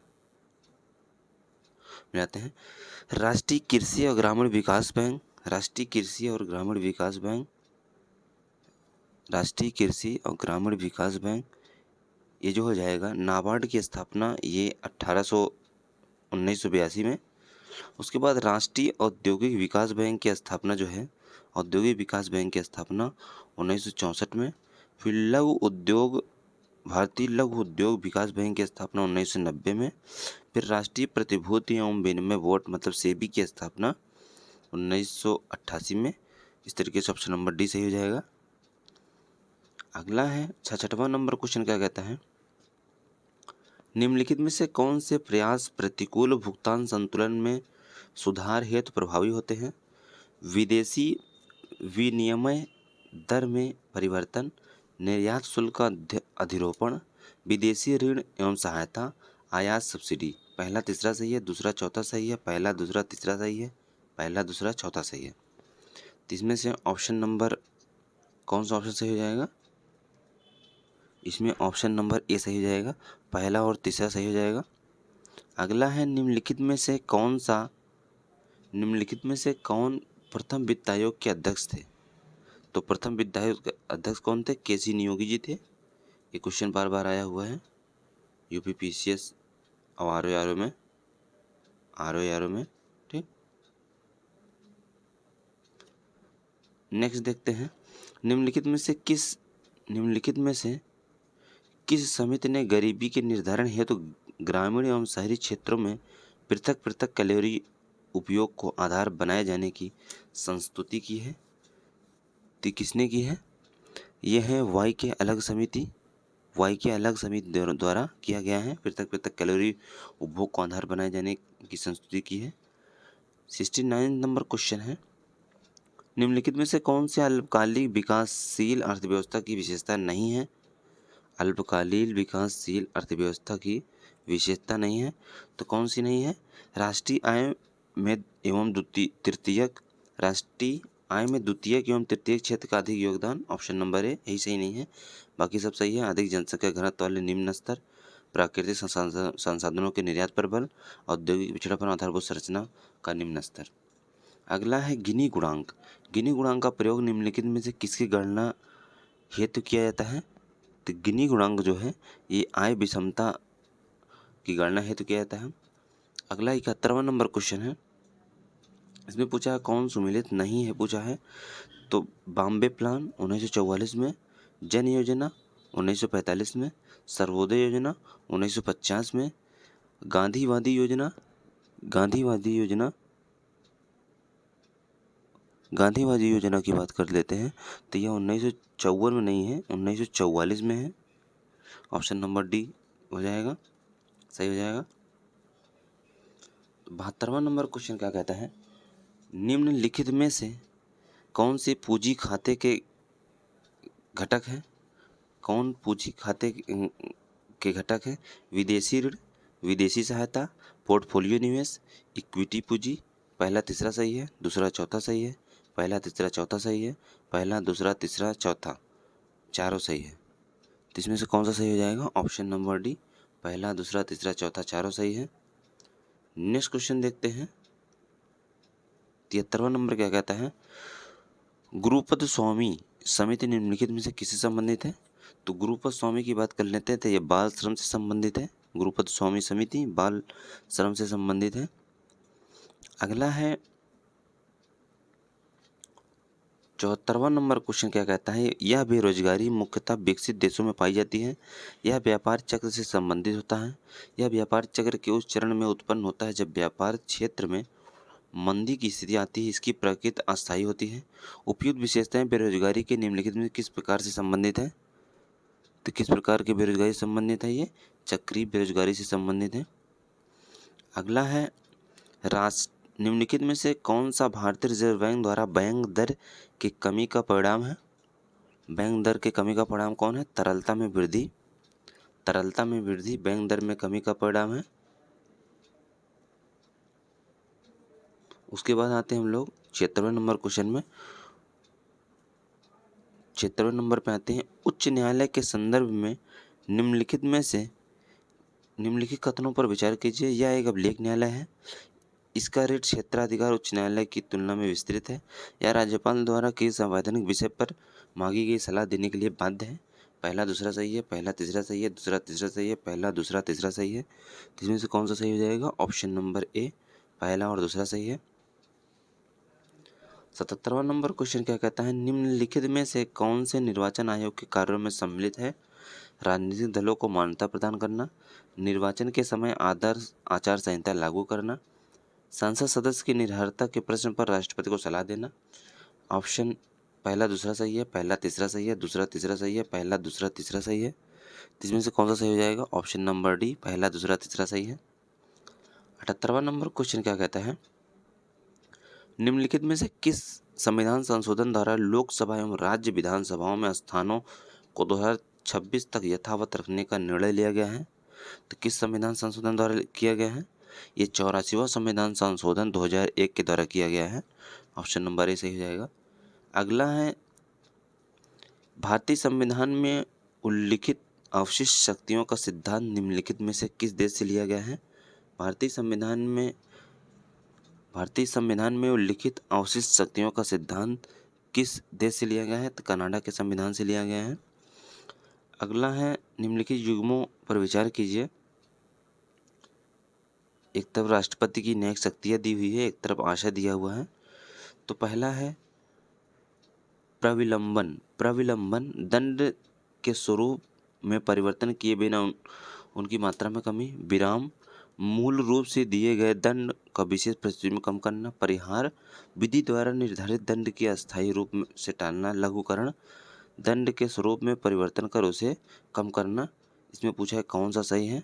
S1: मिलाते हैं। राष्ट्रीय कृषि और ग्रामीण विकास बैंक, राष्ट्रीय कृषि और ग्रामीण विकास बैंक, राष्ट्रीय कृषि और ग्रामीण विकास बैंक, ये जो हो जाएगा। नाबार्ड की स्थापना ये 1982 में। उसके बाद राष्ट्रीय औद्योगिक विकास बैंक की स्थापना जो है, औद्योगिक विकास बैंक की स्थापना 1964 में। फिर भारतीय लघु उद्योग विकास बैंक की स्थापना 1990 में। फिर राष्ट्रीय प्रतिभूति एवं विनिमय बोर्ड मतलब सेबी की स्थापना 1988 में। इस तरीके से ऑप्शन नंबर डी सही हो जाएगा। अगला है 66वां नंबर क्वेश्चन क्या कहता है, निम्नलिखित में से कौन से प्रयास प्रतिकूल भुगतान संतुलन में सुधार हेतु प्रभावी होते हैं? विदेशी विनिमय दर में परिवर्तन, निर्यात शुल्क का अधिरोपण, विदेशी ऋण एवं सहायता, आयात सब्सिडी। पहला तीसरा सही है, दूसरा चौथा सही है, पहला दूसरा तीसरा सही है, पहला दूसरा चौथा सही है। तो इसमें से ऑप्शन नंबर कौन सा ऑप्शन सही हो जाएगा? इसमें ऑप्शन नंबर ए सही हो जाएगा, पहला और तीसरा सही हो जाएगा। अगला है निम्नलिखित में से कौन प्रथम वित्त आयोग के अध्यक्ष थे? तो प्रथम वित्त आयोग के अध्यक्ष कौन थे? केसी नियोगी जी थे। ये क्वेश्चन बार बार आया हुआ है यूपीपीसीएस और आरओ में। ठीक, नेक्स्ट देखते हैं। निम्नलिखित में से किस समिति ने गरीबी के निर्धारण हेतु ग्रामीण एवं शहरी क्षेत्रों में पृथक पृथक कैलोरी उपयोग को आधार बनाए जाने की संस्तुति की है? तो किसने की है? यह है वाई के अलग समिति द्वारा किया गया है। पृथक पृथक कैलोरी उपभोग को आधार बनाए जाने की संस्तुति की है। 69 नंबर क्वेश्चन है, निम्नलिखित में से कौन से अल्पकालिक विकासशील अर्थव्यवस्था की विशेषता नहीं है? अल्पकालीन विकासशील अर्थव्यवस्था की विशेषता नहीं है, तो कौन सी नहीं है? राष्ट्रीय आय में द्वितीयक एवं तृतीयक क्षेत्र का अधिक योगदान। ऑप्शन नंबर ए, यही सही नहीं है, बाकी सब सही है। अधिक जनसंख्या घनत्व वाले निम्न स्तर, प्राकृतिक संसाधनों के निर्यात पर बल, औद्योगिक पिछड़ापन, आधारभूत संरचना का निम्न स्तर। अगला है गिनी गुणांक। गिनी गुणांक का प्रयोग निम्नलिखित में से किसकी गणना हेतु किया जाता है? तो गिनी गुणांक जो है ये आय विषमता की गणना हेतु किया जाता है। अगला 71वां नंबर क्वेश्चन है, इसमें पूछा है कौन सुमेलित नहीं है पूछा है। तो बॉम्बे प्लान 1944 में, जन योजना 1945 में, सर्वोदय योजना 1950 में, गांधीवादी योजना की बात कर लेते हैं तो यह 1954 में नहीं है, 1944 में है। ऑप्शन नंबर डी हो जाएगा, सही हो जाएगा। 72वां नंबर क्वेश्चन क्या कहता है, निम्नलिखित में से कौन से पूंजी खाते के घटक है? कौन पूंजी खाते के घटक है? विदेशी ऋण, विदेशी सहायता, पोर्टफोलियो निवेश, इक्विटी पूंजी। पहला तीसरा सही है, दूसरा चौथा सही है, पहला तीसरा चौथा सही है, पहला दूसरा तीसरा चौथा चारों सही है। तो इसमें से कौन सा सही हो जाएगा? ऑप्शन नंबर डी, पहला दूसरा तीसरा चौथा चारों सही है। नेक्स्ट क्वेश्चन देखते हैं। 73वां नंबर क्या कहता है, गुरुपद स्वामी समिति निम्नलिखित में से किससे संबंधित है? तो गुरुपद स्वामी की बात कर लेते हैं तो ये बाल श्रम से संबंधित है। गुरुपद स्वामी समिति बाल श्रम से संबंधित है। अगला है 74वां नंबर क्वेश्चन क्या कहता है, यह बेरोजगारी मुख्यतः विकसित देशों में पाई जाती है। यह व्यापार चक्र से संबंधित होता है। यह व्यापार चक्र के उस चरण में उत्पन्न होता है जब व्यापार क्षेत्र में मंदी की स्थिति आती है, इसकी प्रकृति अस्थायी होती है। उपयुक्त विशेषताएं बेरोजगारी के निम्नलिखित में किस प्रकार से संबंधित है? तो किस प्रकार की बेरोजगारी से संबंधित है? ये चक्रीय बेरोजगारी से संबंधित है। अगला है राष्ट्र निम्नलिखित में से कौन सा भारतीय रिजर्व बैंक द्वारा बैंक दर की कमी का परिणाम है? बैंक दर की कमी का परिणाम कौन है? तरलता में वृद्धि। तरलता में वृद्धि बैंक दर में कमी का परिणाम है। उसके बाद आते हैं हम लोग 76वें नंबर क्वेश्चन में। 76वें नंबर पे आते हैं, उच्च न्यायालय के संदर्भ में निम्नलिखित में से निम्नलिखित कथनों पर विचार कीजिए। यह एक अभिलेख न्यायालय है। इसका रेट क्षेत्राधिकार उच्च न्यायालय की तुलना में विस्तृत है। यह राज्यपाल द्वारा किसी संवैधानिक विषय पर मांगी गई सलाह देने के लिए बाध्य है। पहला दूसरा सही है, पहला तीसरा सही है, दूसरा तीसरा सही है, पहला दूसरा तीसरा सही है। तो इसमें से कौन सा सही हो जाएगा? ऑप्शन नंबर ए, पहला और दूसरा सही है। 77वां नंबर क्वेश्चन क्या कहता है? निम्नलिखित में से कौन से निर्वाचन आयोग के कार्यों में सम्मिलित है? राजनीतिक दलों को मान्यता प्रदान करना, निर्वाचन के समय आदर्श आचार संहिता लागू करना, संसद सदस्य की निर्भरता के प्रश्न पर राष्ट्रपति को सलाह देना। ऑप्शन पहला दूसरा सही है, पहला तीसरा सही है, दूसरा तीसरा सही है, पहला दूसरा तीसरा सही है। इसमें से कौन सा सही हो जाएगा? ऑप्शन नंबर डी, पहला दूसरा तीसरा सही है। 78वां नंबर क्वेश्चन क्या कहता है? निम्नलिखित में से किस संविधान संशोधन द्वारा लोकसभा एवं राज्य विधानसभाओं में स्थानों को 2026 तक यथावत रखने का निर्णय लिया गया है? तो किस संविधान संशोधन द्वारा किया गया है? ये 84वां संविधान संशोधन 2001 के द्वारा किया गया है। ऑप्शन नंबर ए सही हो जाएगा। अगला है, भारतीय संविधान में उल्लिखित अवशिष्ट शक्तियों का सिद्धांत निम्नलिखित में से किस देश से लिया गया है? भारतीय संविधान में उल्लिखित अवशिष्ट शक्तियों का सिद्धांत किस देश से लिया गया है? तो कनाडा के संविधान से लिया गया है। अगला है, निम्नलिखित युग्मों पर विचार कीजिए। एक तरफ राष्ट्रपति की न्यायिक शक्तियाँ दी हुई है, एक तरफ आशय दिया हुआ है। तो पहला है प्रविलंबन। प्रविलंबन दंड के स्वरूप में परिवर्तन किए बिना उनकी मात्रा में कमी। विराम मूल रूप से दिए गए दंड का विशेष परिस्थिति में कम करना। परिहार विधि द्वारा निर्धारित दंड की अस्थायी रूप से टालना। लघुकरण दंड के स्वरूप में परिवर्तन कर उसे कम करना। इसमें पूछा है कौन सा सही है?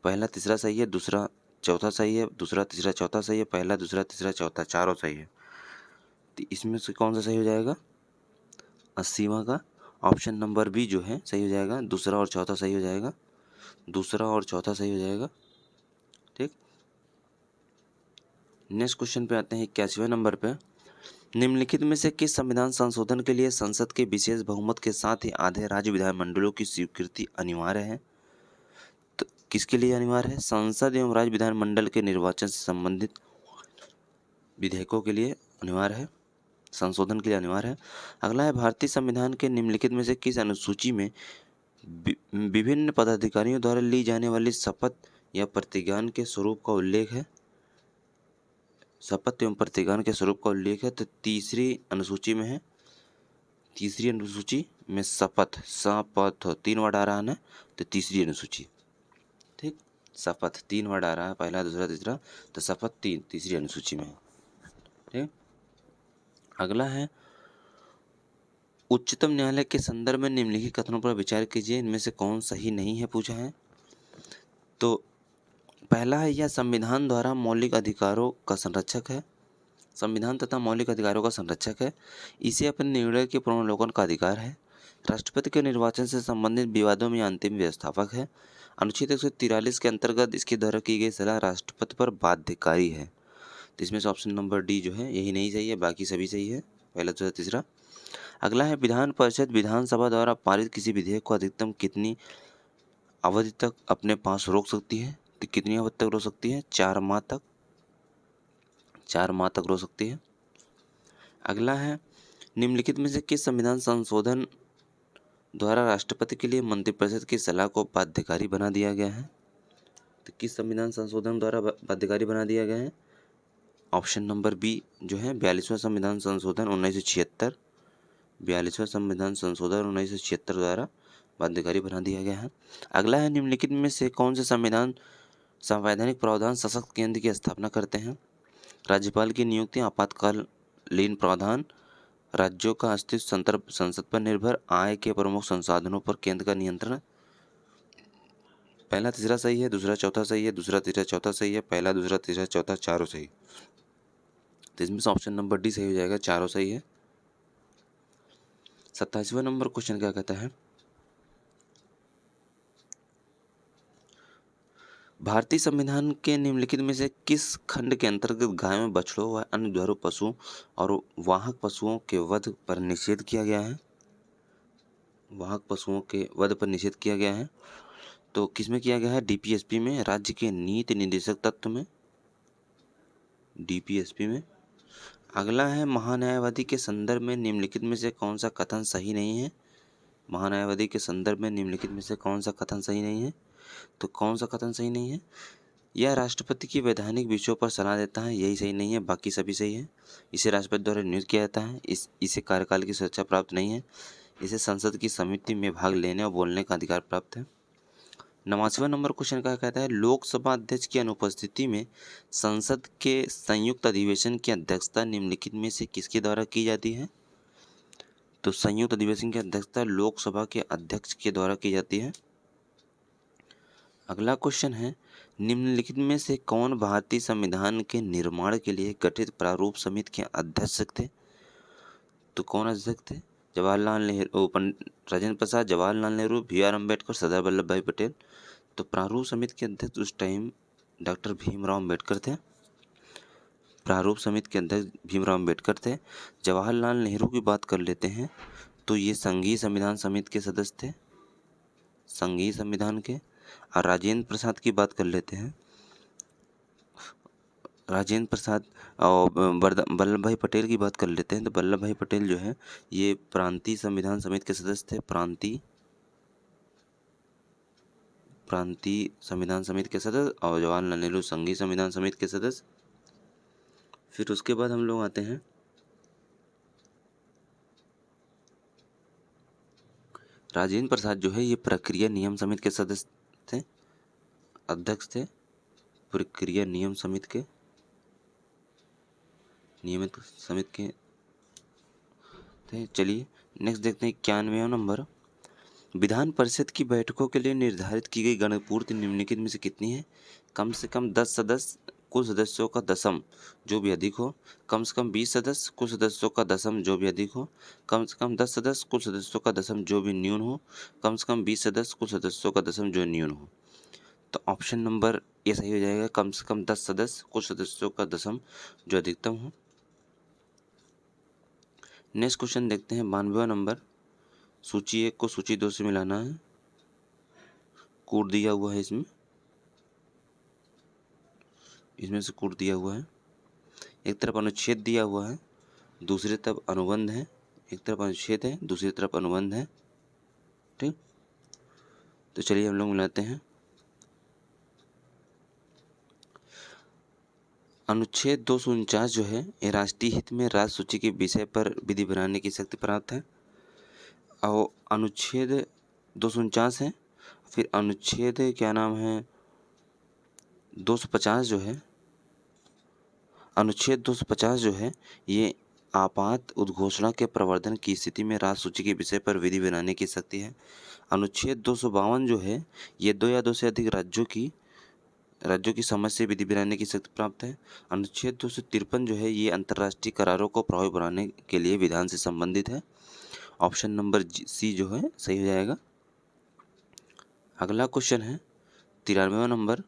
S1: पहला तीसरा सही है, दूसरा चौथा सही है, दूसरा तीसरा चौथा सही है, पहला दूसरा तीसरा चौथा चारों सही है। तो इसमें से कौन सा सही हो जाएगा? 80वां का ऑप्शन नंबर बी जो है सही हो जाएगा। दूसरा और चौथा सही हो जाएगा। दूसरा और चौथा सही हो जाएगा। ठीक, नेक्स्ट क्वेश्चन पे आते हैं 81वें नंबर पे। निम्नलिखित में से किस संविधान संशोधन के लिए संसद के विशेष बहुमत के साथ ही आधे राज्य विधानमंडलों की स्वीकृति अनिवार्य है? तो किसके लिए अनिवार्य है? संसद एवं राज्य विधानमंडल के निर्वाचन से संबंधित विधेयकों के लिए अनिवार्य है, संशोधन के लिए अनिवार्य है। अगला है, भारतीय संविधान के निम्नलिखित में से किस अनुसूची में विभिन्न पदाधिकारियों द्वारा ली जाने वाली शपथ या प्रतिज्ञान के स्वरूप का उल्लेख है? शपथ एवं प्रतिज्ञान के स्वरूप का उल्लेख है। तो तीसरी अनुसूची में है। तीसरी अनुसूची में शपथ, शपथ 3 वर्ड आ रहा है ना, तो तीसरी अनुसूची। ठीक, शपथ 3 वर्ड आ रहा है, पहला दूसरा तीसरा, तो शपथ तीसरी अनुसूची में है। ठीक, अगला है, उच्चतम न्यायालय के संदर्भ में निम्नलिखित कथनों पर विचार कीजिए। इनमें से कौन सही नहीं है पूछा है। तो पहला है, यह संविधान द्वारा मौलिक अधिकारों का संरक्षक है। संविधान तथा मौलिक अधिकारों का संरक्षक है। इसे अपने निर्णय के पुनर्वलोकन का अधिकार है। राष्ट्रपति के निर्वाचन से संबंधित विवादों में अंतिम व्यवस्थापक है। अनुच्छेद 143 के अंतर्गत इसके द्वारा की गई सलाह राष्ट्रपति पर बाध्यकारी है। तो इसमें से ऑप्शन नंबर डी जो है यही नहीं सही है, बाकी सभी सही है, पहला दूसरा तीसरा। अगला है, विधान परिषद विधानसभा द्वारा पारित किसी विधेयक को अधिकतम कितनी अवधि तक अपने पास रोक सकती है? तो कितनी अवधि तक रोक सकती है? 4 माह तक। 4 माह तक रोक सकती है। अगला है, निम्नलिखित में से किस संविधान संशोधन द्वारा राष्ट्रपति के लिए मंत्रिपरिषद की सलाह को बाध्यकारी बना दिया गया है? तो किस संविधान संशोधन द्वारा बाध्यकारी बना दिया गया है? ऑप्शन नंबर बी जो है 42वां संविधान संशोधन 1976। 42वां संविधान संशोधन 1976 द्वारा बाध्यकारी बना दिया गया है। अगला है, निम्नलिखित में से कौन से संवैधानिक प्रावधान सशक्त केंद्र की स्थापना करते हैं? राज्यपाल की नियुक्ति आपातकालीन प्रावधान, राज्यों का अस्तित्व संसद पर निर्भर, आय के प्रमुख संसाधनों पर केंद्र का नियंत्रण। पहला तीसरा सही है, दूसरा चौथा सही है, दूसरा तीसरा चौथा सही है, पहला दूसरा तीसरा चौथा चारों सही। तो इसमें से ऑप्शन नंबर डी सही हो जाएगा, चारों सही है। 27वां नंबर क्वेश्चन क्या कहता है, भारतीय संविधान के निम्नलिखित में से किस खंड के अंतर्गत गायों, बछड़ों व अन्य दुधारू पशुओं और वाहक पशुओं के वध पर निषेध किया गया है? वाहक पशुओं के वध पर निषेध किया गया है, तो किसमें किया गया है? डीपीएसपी में, राज्य के नीति निदेशक तत्व में, डीपीएसपी में। अगला है, महान्यायवादी के संदर्भ में निम्नलिखित में से कौन सा कथन सही नहीं है? महान्यायवादी के संदर्भ में निम्नलिखित में से कौन सा कथन सही नहीं है? तो कौन सा कथन सही नहीं है? यह राष्ट्रपति की वैधानिक विषयों पर सलाह देता है, यही सही नहीं है, बाकी सभी सही है। इसे राष्ट्रपति द्वारा नियुक्त किया जाता है, इसे कार्यकाल की सुरक्षा प्राप्त नहीं है, इसे संसद की समिति में भाग लेने और बोलने का अधिकार प्राप्त है। 89वां नंबर क्वेश्चन क्या कहता है, लोकसभा अध्यक्ष की अनुपस्थिति में संसद के संयुक्त अधिवेशन की अध्यक्षता निम्नलिखित में से किसके द्वारा की जाती है? तो संयुक्त अधिवेशन की अध्यक्षता लोकसभा के अध्यक्ष के द्वारा की जाती है। अगला क्वेश्चन है, निम्नलिखित में से कौन भारतीय संविधान के निर्माण के लिए गठित प्रारूप समिति के अध्यक्ष थे? तो कौन अध्यक्ष थे? जवाहरलाल नेहरू, राजेंद्र प्रसाद, जवाहरलाल नेहरू, बी.आर. अम्बेडकर, सरदार वल्लभ भाई पटेल। तो प्रारूप समिति के अध्यक्ष उस टाइम डॉक्टर भीमराव अम्बेडकर थे। प्रारूप समिति के अध्यक्ष भीमराव अम्बेडकर थे। जवाहरलाल नेहरू की बात कर लेते हैं, तो ये संघीय संविधान समिति के सदस्य थे, संघीय संविधान के। और राजेंद्र प्रसाद की बात कर लेते हैं, राजेंद्र प्रसाद और वल्लभ भाई पटेल की बात कर लेते हैं, तो वल्लभ भाई पटेल जो है ये प्रांतीय संविधान समिति के सदस्य थे, प्रांतीय संविधान समिति के सदस्य, और जवाहरलाल नेहरू संघीय संविधान समिति के सदस्य। फिर उसके बाद हम लोग आते हैं राजेंद्र प्रसाद जो है ये प्रक्रिया नियम समिति के सदस्य थे, अध्यक्ष थे प्रक्रिया नियम समिति के, नियमित समिति के थे। चलिए नेक्स्ट देखते हैं 91वां नंबर, विधान परिषद की बैठकों के लिए निर्धारित की गई गणपूर्ति निम्नलिखित में से कितनी है? कम से कम 10 सदस्य, कुल सदस्यों का दसम जो भी अधिक हो, कम से कम 20 सदस्य, कुल सदस्यों का दसम जो भी अधिक हो, कम से कम 10 सदस्य, कुल सदस्यों का दसम जो भी न्यून हो, कम से कम 20 सदस्य, कुल सदस्यों का दसम जो न्यून हो। तो ऑप्शन नंबर ये सही हो जाएगा, कम से कम 10 सदस्य, कुल सदस्यों का दसम जो अधिकतम हो। नेक्स्ट क्वेश्चन देखते हैं 92वां नंबर, सूची 1 को सूची 2 से मिलाना है, कोड दिया हुआ है, इसमें से कोड दिया हुआ है। एक तरफ अनुच्छेद दिया हुआ है, दूसरी तरफ अनुबंध है, एक तरफ अनुच्छेद है, दूसरी तरफ अनुबंध है, ठीक। तो चलिए हम लोग मिलाते हैं। अनुच्छेद 249 जो है ये राष्ट्रीय हित में राज्य सूची के विषय पर विधि बनाने की शक्ति प्राप्त है, और अनुच्छेद 249 है। फिर अनुच्छेद क्या नाम है 250 जो है, अनुच्छेद 250 जो है ये आपात उद्घोषणा के प्रवर्तन की स्थिति में राज्य सूची के विषय पर विधि बनाने की शक्ति है। अनुच्छेद 252 जो है ये 2 या 2 से अधिक राज्यों की समझ से विधि बनाने की शक्ति प्राप्त है। अनुच्छेद 253 जो है ये अंतर्राष्ट्रीय करारों को प्रभावी बनाने के लिए विधान से संबंधित है। ऑप्शन नंबर सी जो है सही हो जाएगा। अगला क्वेश्चन है 93वां नंबर,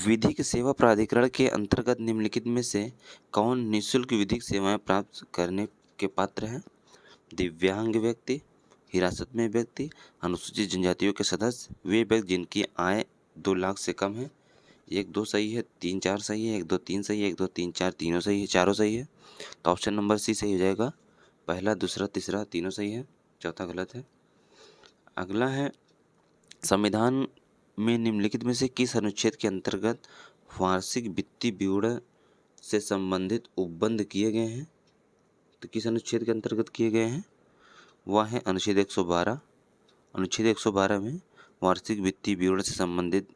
S1: विधिक सेवा प्राधिकरण के अंतर्गत निम्नलिखित में से कौन निःशुल्क विधिक सेवाएं प्राप्त करने के पात्र हैं? दिव्यांग व्यक्ति, हिरासत में व्यक्ति, अनुसूचित जनजातियों के सदस्य, वे व्यक्ति जिनकी आय 2 लाख से कम है। 1 2 सही है, 3 4 सही है, 1 2 3 सही है, 1 2 3 4 तीनों सही है, चारों सही है। तो ऑप्शन नंबर सी सही हो जाएगा, पहला दूसरा तीसरा तीनों सही है, चौथा गलत है। अगला है, संविधान में निम्नलिखित में से किस अनुच्छेद के अंतर्गत वार्षिक वित्तीय विवरण से संबंधित उपबंध किए गए हैं? तो किस अनुच्छेद के अंतर्गत किए गए हैं? वह है अनुच्छेद 112। अनुच्छेद 112 में वार्षिक वित्तीय विवरण से संबंधित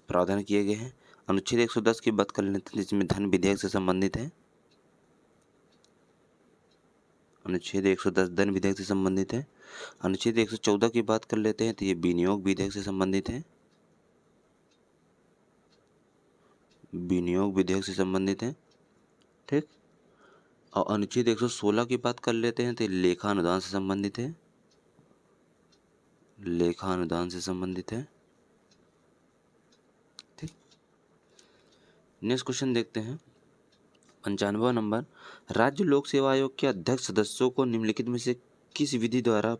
S1: प्रावधान किए गए हैं। अनुच्छेद 110 की बात कर लेते हैं जिसमें धन विधेयक से संबंधित है। अनुच्छेद 110 धन विधेयक से संबंधित है। अनुच्छेद 114 की बात कर लेते हैं तो ये विनियोग विधेयक से संबंधित है। विनियोग विधेयक से संबंधित है, ठीक। और अनुच्छेद 116 की बात कर लेते हैं तो ये लेखा अनुदान से संबंधित है। लेखा अनुदान से संबंधित है, ठीक। नेक्स्ट क्वेश्चन देखते हैं 95वां नंबर। राज्य लोक सेवा आयोग के अध्यक्ष सदस्यों को निम्नलिखित में से किस विधि द्वारा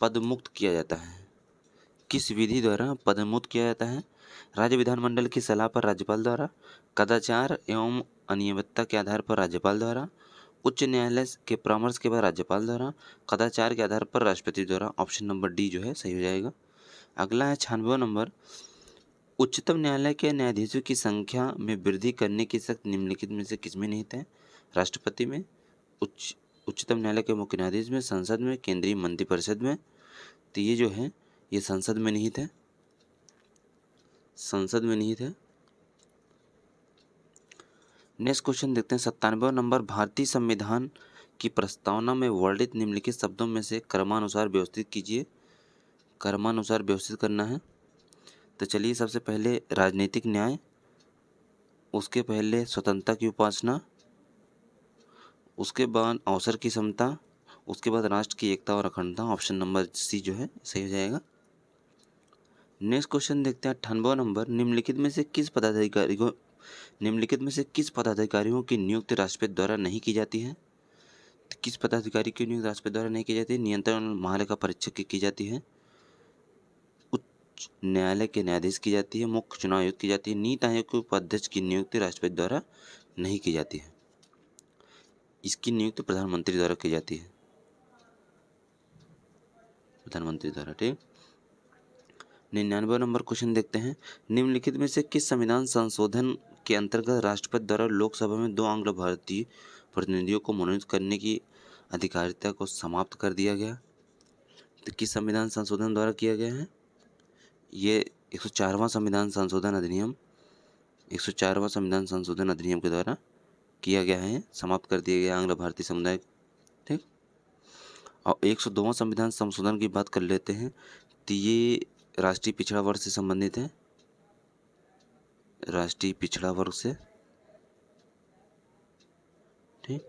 S1: पदमुक्त किया जाता है? किस विधि द्वारा पदमुक्त किया जाता है? राज्य विधानमंडल की सलाह पर राज्यपाल द्वारा, कदाचार एवं अनियमितता के आधार पर राज्यपाल द्वारा, उच्च न्यायालय के परामर्श के बाद राज्यपाल द्वारा, कदाचार के आधार पर राष्ट्रपति द्वारा। ऑप्शन नंबर डी जो है सही हो जाएगा। अगला है 96वां नंबर। उच्चतम न्यायालय के न्यायाधीशों की संख्या में वृद्धि करने की शक्ति निम्नलिखित में से किसमें निहित है? राष्ट्रपति में, उच्चतम न्यायालय के मुख्य न्यायाधीश में, संसद में, केंद्रीय मंत्रिपरिषद में। तो ये जो है ये संसद में निहित है, संसद में निहित है। नेक्स्ट क्वेश्चन देखते हैं 97वां नंबर। भारतीय संविधान की प्रस्तावना में वर्णित निम्नलिखित शब्दों में से क्रमानुसार व्यवस्थित कीजिए। क्रमानुसार व्यवस्थित करना है। तो चलिए सबसे पहले राजनीतिक न्याय, उसके पहले स्वतंत्रता की उपासना, उसके बाद अवसर की समता, उसके बाद राष्ट्र की एकता और अखंडता। ऑप्शन नंबर सी जो है सही हो जाएगा। नेक्स्ट क्वेश्चन देखते हैं 98वां नंबर। निम्नलिखित में से किस पदाधिकारियों की नियुक्ति राष्ट्रपति द्वारा नहीं की जाती है? तो किस पदाधिकारी की नियुक्ति राष्ट्रपति द्वारा नहीं की जाती है? नियंत्रण महालेखा परीक्षक की जाती है, उच्च न्यायालय के न्यायाधीश की जाती है, मुख्य चुनाव आयुक्त की जाती है। नीति आयोग के उपाध्यक्ष की नियुक्ति राष्ट्रपति द्वारा नहीं की जाती है, इसकी नियुक्ति प्रधानमंत्री द्वारा की जाती है, प्रधानमंत्री द्वारा, ठीक। 99वां नंबर क्वेश्चन देखते हैं। निम्नलिखित में से किस संविधान संशोधन के अंतर्गत राष्ट्रपति द्वारा लोकसभा में 2 आंग्ल भारतीय प्रतिनिधियों को मनोनीत करने की अधिकारिता को समाप्त कर दिया गया? तो किस संविधान संशोधन द्वारा किया गया है? ये 104वां संविधान संशोधन अधिनियम, 104वां संविधान संशोधन अधिनियम के द्वारा किया गया है, समाप्त कर दिया गया आंग्ल भारतीय समुदाय, ठीक। और 102वां संविधान संशोधन की बात कर लेते हैं तो ये राष्ट्रीय पिछड़ा वर्ग से संबंधित है, राष्ट्रीय पिछड़ा वर्ग से, ठीक।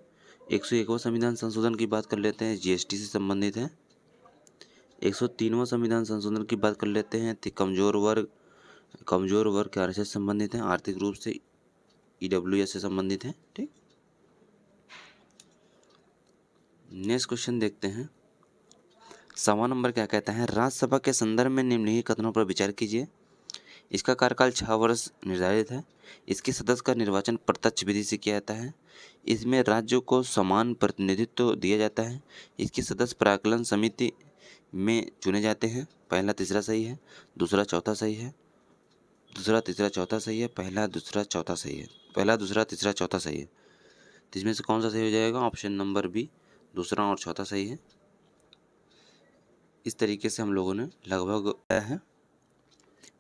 S1: 101वां संविधान संशोधन की बात कर लेते हैं, जीएसटी से संबंधित है। 103वां संविधान संशोधन की बात कर लेते हैं तो कमजोर वर्ग के आरक्षण से संबंधित है, आर्थिक रूप से ईडब्ल्यूएस से संबंधित है, ठीक। नेक्स्ट क्वेश्चन देखते हैं 100वां नंबर क्या कहता है? राज्यसभा के संदर्भ में निम्नलिखित कथनों पर विचार कीजिए। इसका कार्यकाल 6 वर्ष निर्धारित है। इसके सदस्य का निर्वाचन प्रत्यक्ष विधि से किया जाता है। इसमें राज्यों को समान प्रतिनिधित्व दिया जाता है। इसके सदस्य प्राक्कलन समिति में चुने जाते हैं। पहला तीसरा सही है, दूसरा चौथा सही है, दूसरा तीसरा चौथा सही है, पहला दूसरा चौथा सही है, पहला दूसरा तीसरा चौथा सही है। तो इसमें से कौन सा सही हो जाएगा? ऑप्शन नंबर बी, दूसरा और चौथा सही है। इस तरीके से हम लोगों ने लगभग है।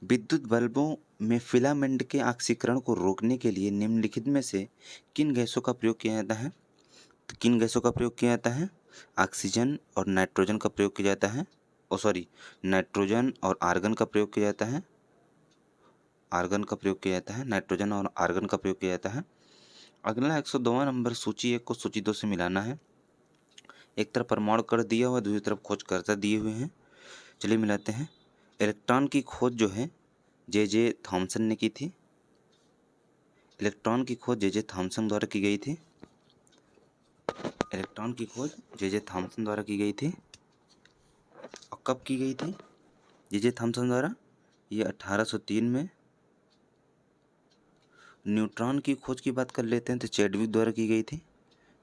S1: विद्युत बल्बों में फिलामेंट के ऑक्सीकरण को रोकने के लिए निम्नलिखित में से किन गैसों का प्रयोग किया जाता है? तो किन गैसों का प्रयोग किया जाता है? ऑक्सीजन और नाइट्रोजन का प्रयोग किया जाता है। नाइट्रोजन और आर्गन का प्रयोग किया जाता है। आर्गन का प्रयोग किया जाता है, नाइट्रोजन और आर्गन का प्रयोग किया जाता है। अगला 102वां नंबर। सूची 1 को सूची 2 से मिलाना है। एक तरफ परमाणु कण दिया हुआ, दूसरी तरफ खोजकर्ता दिए हुए हैं। चलिए मिलाते हैं। इलेक्ट्रॉन की खोज जो है जे थॉमसन ने की थी। इलेक्ट्रॉन की खोज जे थॉमसन द्वारा की गई थी। इलेक्ट्रॉन की खोज जे थॉमसन द्वारा की गई थी। और कब की गई थी जे थॉमसन द्वारा? ये 1803 में। न्यूट्रॉन की खोज की बात कर लेते हैं तो चैडविक द्वारा की गई थी।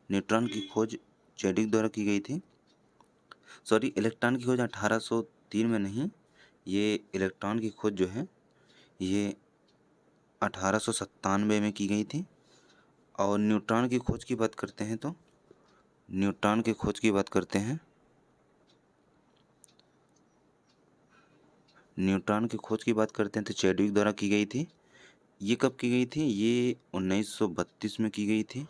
S1: न्यूट्रॉन की खोज चैडविक द्वारा की गई थी। इलेक्ट्रॉन की खोज 1803 में नहीं, ये इलेक्ट्रॉन की खोज जो है ये 1897 में की गई थी। और न्यूट्रॉन की खोज की बात करते हैं तो न्यूट्रॉन की खोज की बात करते हैं न्यूट्रॉन की खोज की बात करते हैं तो चैडविक द्वारा की गई थी। ये कब की गई थी? ये 1932 में की गई थी।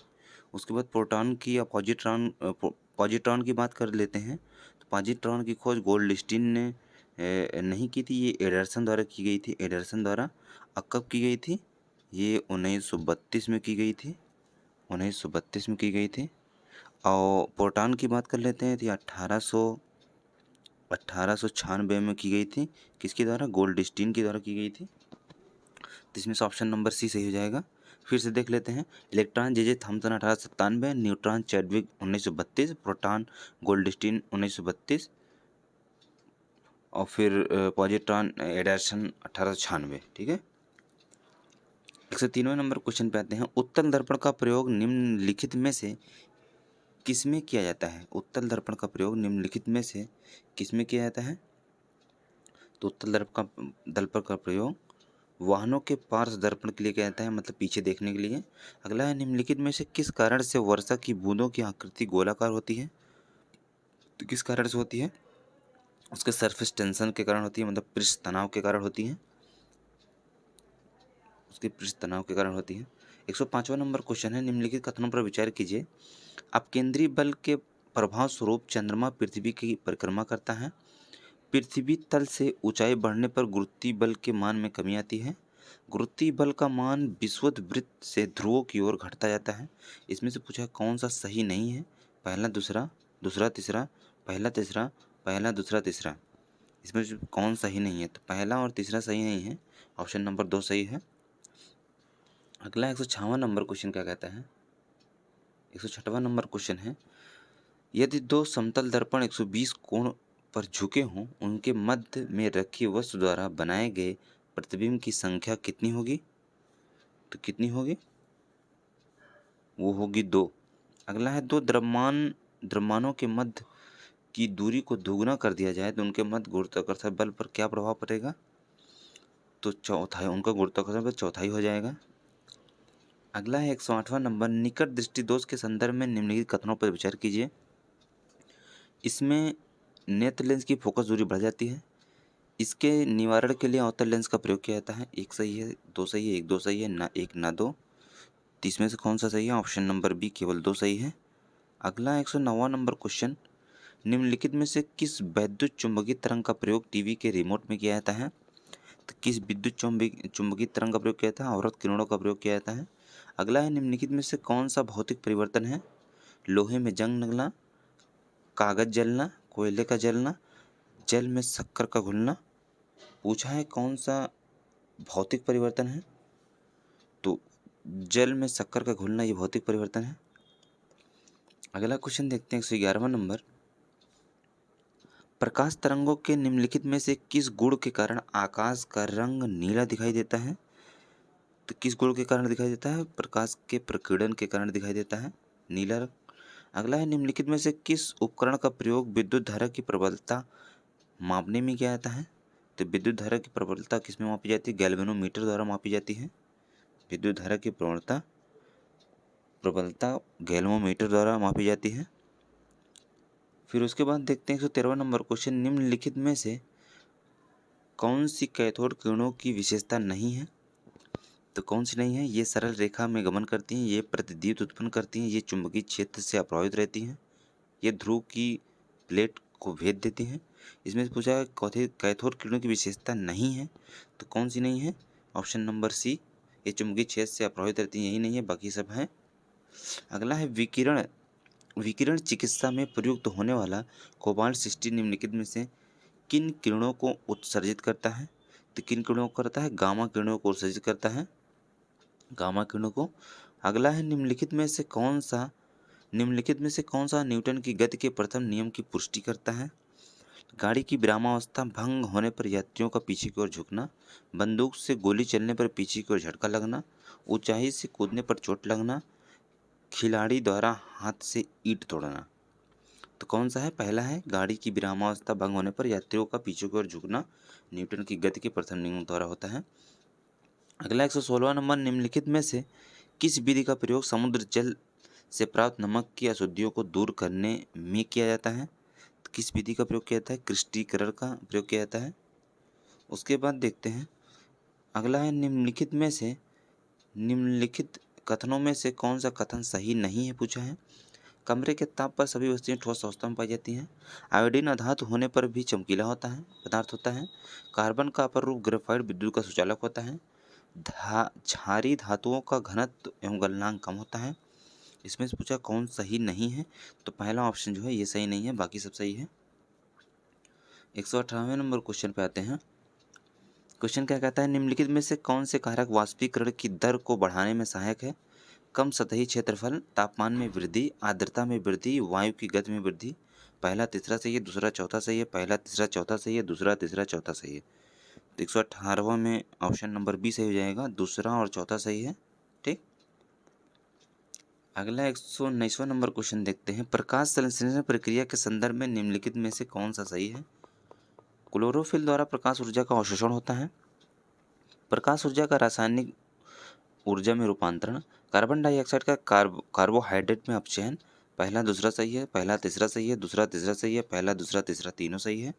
S1: उसके बाद प्रोटॉन की या पॉजिट्रॉन की बात कर लेते हैं। तो पॉजिट्रॉन की खोज गोल्डस्टीन ने नहीं की थी, ये एडरसन द्वारा की गई थी, एडरसन द्वारा। अब कब की गई थी? ये 1932 में की गई थी, 1932 में की गई थी। और प्रोटॉन की बात कर लेते हैं तो ये 1896 में की गई थी। किसके द्वारा? गोल्डस्टीन के द्वारा की गई थी। तो इसमें से ऑप्शन नंबर सी सही हो जाएगा। फिर से देख लेते हैं। Electron J Thomson 1897, neutron Chadwick 1932, proton Goldstein 1932 और फिर पॉजिट्रॉन एडरसन 1896। ठीक है। 103वें नंबर क्वेश्चन पे आते हैं। उत्तल दर्पण का प्रयोग निम्नलिखित में से किसमें किया जाता है? उत्तल दर्पण का प्रयोग निम्नलिखित में से किसमें किया जाता है? तो उत्तल दर्पण का प्रयोग वाहनों के पार्श्व दर्पण के लिए किया जाता है, मतलब पीछे देखने के लिए। अगला है, निम्नलिखित में से किस कारण से वर्षा की बूंदों की आकृति गोलाकार होती है? तो किस कारण से होती है? उसके सरफेस टेंशन के कारण होती है, मतलब पृष्ठ तनाव के कारण होती है, उसके पृष्ठ तनाव के कारण होती है। 105वां नंबर क्वेश्चन है। निम्नलिखित कथनों पर विचार कीजिए। अपकेंद्री बल के प्रभाव स्वरूप चंद्रमा पृथ्वी की परिक्रमा करता है। पृथ्वी तल से ऊंचाई बढ़ने पर गुरुत्वीय बल के मान में कमी आती है। गुरुत्वीय बल का मान विषुवत वृत्त से ध्रुवों की ओर घटता जाता है। इसमें से पूछा कौन सा सही नहीं है? पहला दूसरा, दूसरा तीसरा, पहला तीसरा, पहला दूसरा तीसरा। इसमें से कौन सही नहीं है? तो पहला और तीसरा सही नहीं है, ऑप्शन नंबर 2 सही है। अगला 106वां नंबर क्वेश्चन क्या कहता है? 106वां नंबर क्वेश्चन है। यदि दो समतल दर्पण 120 कोण पर झुके हों, उनके मध्य में रखी वस्तु द्वारा बनाए गए प्रतिबिंब की संख्या कितनी होगी? तो कितनी होगी? वो होगी 2। अगला है, दो द्रव्यमानों के मध्य की दूरी को दोगुना कर दिया जाए तो उनके मध्य गुरुत्वाकर्षण बल पर क्या प्रभाव पड़ेगा? तो चौथाई, उनका गुरुत्वाकर्षण बल चौथाई हो जाएगा। अगला है 108वां नंबर। निकट दृष्टि दोष के संदर्भ में निम्नलिखित कथनों पर विचार कीजिए। इसमें नेत्र लेंस की फोकस दूरी बढ़ जाती है। इसके निवारण के लिए अवतल लेंस का प्रयोग किया जाता है। एक सही है, दो सही है, एक दो सही है, ना एक ना दो। तो इसमें से कौन सा सही है? ऑप्शन नंबर बी केवल 2 सही है। अगला 109वां नंबर क्वेश्चन। निम्नलिखित में से किस वैद्युत चुंबकीय तरंग का प्रयोग टीवी के रिमोट में किया जाता है? तो किस विद्युत चुंबकीय तरंग का प्रयोग किया जाता है? अवरक्त किरणों का प्रयोग किया जाता है। अगला है, निम्नलिखित में से कौन सा भौतिक परिवर्तन है? लोहे में जंग लगना, कागज जलना, कोयले का जलना, जल में शक्कर का घुलना। पूछा है कौन सा भौतिक परिवर्तन है? तो जल में शक्कर का घुलना ये भौतिक परिवर्तन है। अगला क्वेश्चन देखते हैं 111वां नंबर। प्रकाश तरंगों के निम्नलिखित में से किस गुण के कारण आकाश का रंग नीला दिखाई देता है? तो किस गुण के कारण दिखाई देता है? प्रकाश के प्रकीर्णन के कारण दिखाई देता है नीला रंग। अगला है, निम्नलिखित में से किस उपकरण का प्रयोग विद्युत धारा की प्रबलता मापने में किया जाता है? तो विद्युत धारा की प्रबलता किसमें मापी जाती है? गैल्वेनोमीटर द्वारा मापी जाती है। विद्युत धारा की प्रबलता गैल्वेनोमीटर द्वारा मापी जाती है। फिर उसके बाद देखते हैं 113वां नंबर क्वेश्चन। निम्नलिखित में से कौन सी कैथोड किरणों की विशेषता नहीं है? तो कौन सी नहीं है? ये सरल रेखा में गमन करती हैं, ये प्रतिदीप्त उत्पन्न करती हैं, ये चुंबकीय क्षेत्र से अप्रभावित रहती हैं, ये ध्रुव की प्लेट को भेद देती हैं। इसमें से पूछा है कैथोड किरणों की विशेषता नहीं है, तो कौन सी नहीं है? ऑप्शन नंबर सी, ये चुंबकीय क्षेत्र से अप्रभावित रहती हैं, यही नहीं है, बाकी सब हैं। अगला है, विकिरण चिकित्सा में प्रयुक्त होने वाला कोबाल्ट 60 निम्नलिखित में से किन किरणों को उत्सर्जित करता है? तो किन किरणों को करता है? गामा किरणों को उत्सर्जित करता है, गामा किरणों को। अगला है, निम्नलिखित में से कौन सा न्यूटन की गति के प्रथम नियम की पुष्टि करता है? गाड़ी की विरामावस्था भंग होने पर यात्रियों का पीछे की ओर झुकना, बंदूक से गोली चलने पर पीछे की ओर झटका लगना, ऊंचाई से कूदने पर चोट लगना, खिलाड़ी द्वारा हाथ से ईंट तोड़ना। तो कौन सा है? पहला है, गाड़ी की विरामावस्था भंग होने पर यात्रियों का पीछे की ओर झुकना न्यूटन की गति के प्रथम नियम द्वारा होता है। अगला 116वां नंबर। निम्नलिखित में से किस विधि का प्रयोग समुद्र जल से प्राप्त नमक की अशुद्धियों को दूर करने में किया जाता है? तो किस विधि का प्रयोग किया जाता है? क्रिस्टलीकरण का प्रयोग किया जाता है। उसके बाद देखते हैं, अगला है, निम्नलिखित में से निम्नलिखित कथनों में से कौन सा कथन सही नहीं है पूछा है। कमरे के ताप पर सभी वस्तुएं ठोस अवस्था में पाई जाती हैं। आयोडीन अधातु होने पर भी चमकीला होता है पदार्थ होता है। कार्बन का अपर रूप ग्रेफाइट विद्युत का सुचालक होता है। क्षारीय धातुओं का घनत्व एवं गलनांक कम होता है। इसमें से पूछा कौन सही नहीं है, तो पहला ऑप्शन जो है ये सही नहीं है, बाकी सब सही है। 118वें नंबर क्वेश्चन पे आते हैं। क्वेश्चन क्या कहता है, निम्नलिखित में से कौन से कारक वाष्पीकरण की दर को बढ़ाने में सहायक है। कम सतही क्षेत्रफल, तापमान में वृद्धि, आर्द्रता में वृद्धि, वायु की गति में वृद्धि। पहला तीसरा सही है, दूसरा चौथा सही है, पहला तीसरा चौथा सही है, दूसरा तीसरा चौथा सही है। तो 118वां में ऑप्शन नंबर बी सही हो जाएगा, दूसरा और चौथा सही है। ठीक, अगला 119वां नंबर क्वेश्चन देखते हैं। प्रकाश संश्लेषण प्रक्रिया के संदर्भ में निम्नलिखित में से कौन सा सही है। क्लोरोफिल द्वारा प्रकाश ऊर्जा का अवशोषण होता है। प्रकाश ऊर्जा का रासायनिक ऊर्जा में रूपांतरण। कार्बन डाइऑक्साइड का कार्बोहाइड्रेट में अपचयन। पहला दूसरा सही है, पहला तीसरा सही है, दूसरा तीसरा सही है, पहला दूसरा तीसरा तीनों सही है।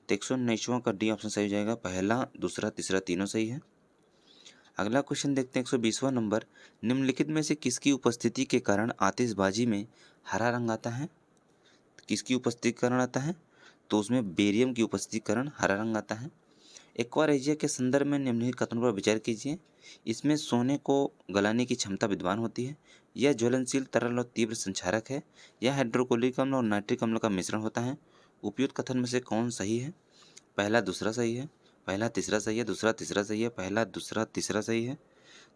S1: तो 119वां का डी ऑप्शन सही हो जाएगा, पहला दूसरा तीसरा तीनों सही है। अगला क्वेश्चन देखते हैं 120वां नंबर। निम्नलिखित में से किसकी उपस्थिति के कारण आतिशबाजी में हरा रंग आता है। किसकी उपस्थिति के कारण आता है, तो उसमें बेरियम की उपस्थिति के कारण हरा रंग आता है। एक्वारेजिया के संदर्भ में निम्नलिखित कथनों पर विचार कीजिए। इसमें सोने को गलाने की क्षमता विद्यमान होती है। यह ज्वलनशील तरल और तीव्र संक्षारक है। यह हाइड्रोक्लोरिक अम्ल और नाइट्रिक अम्ल का मिश्रण होता है। उपयुक्त कथन में से कौन सही है। पहला दूसरा सही है, पहला तीसरा सही है, दूसरा तीसरा सही है, पहला दूसरा तीसरा सही है।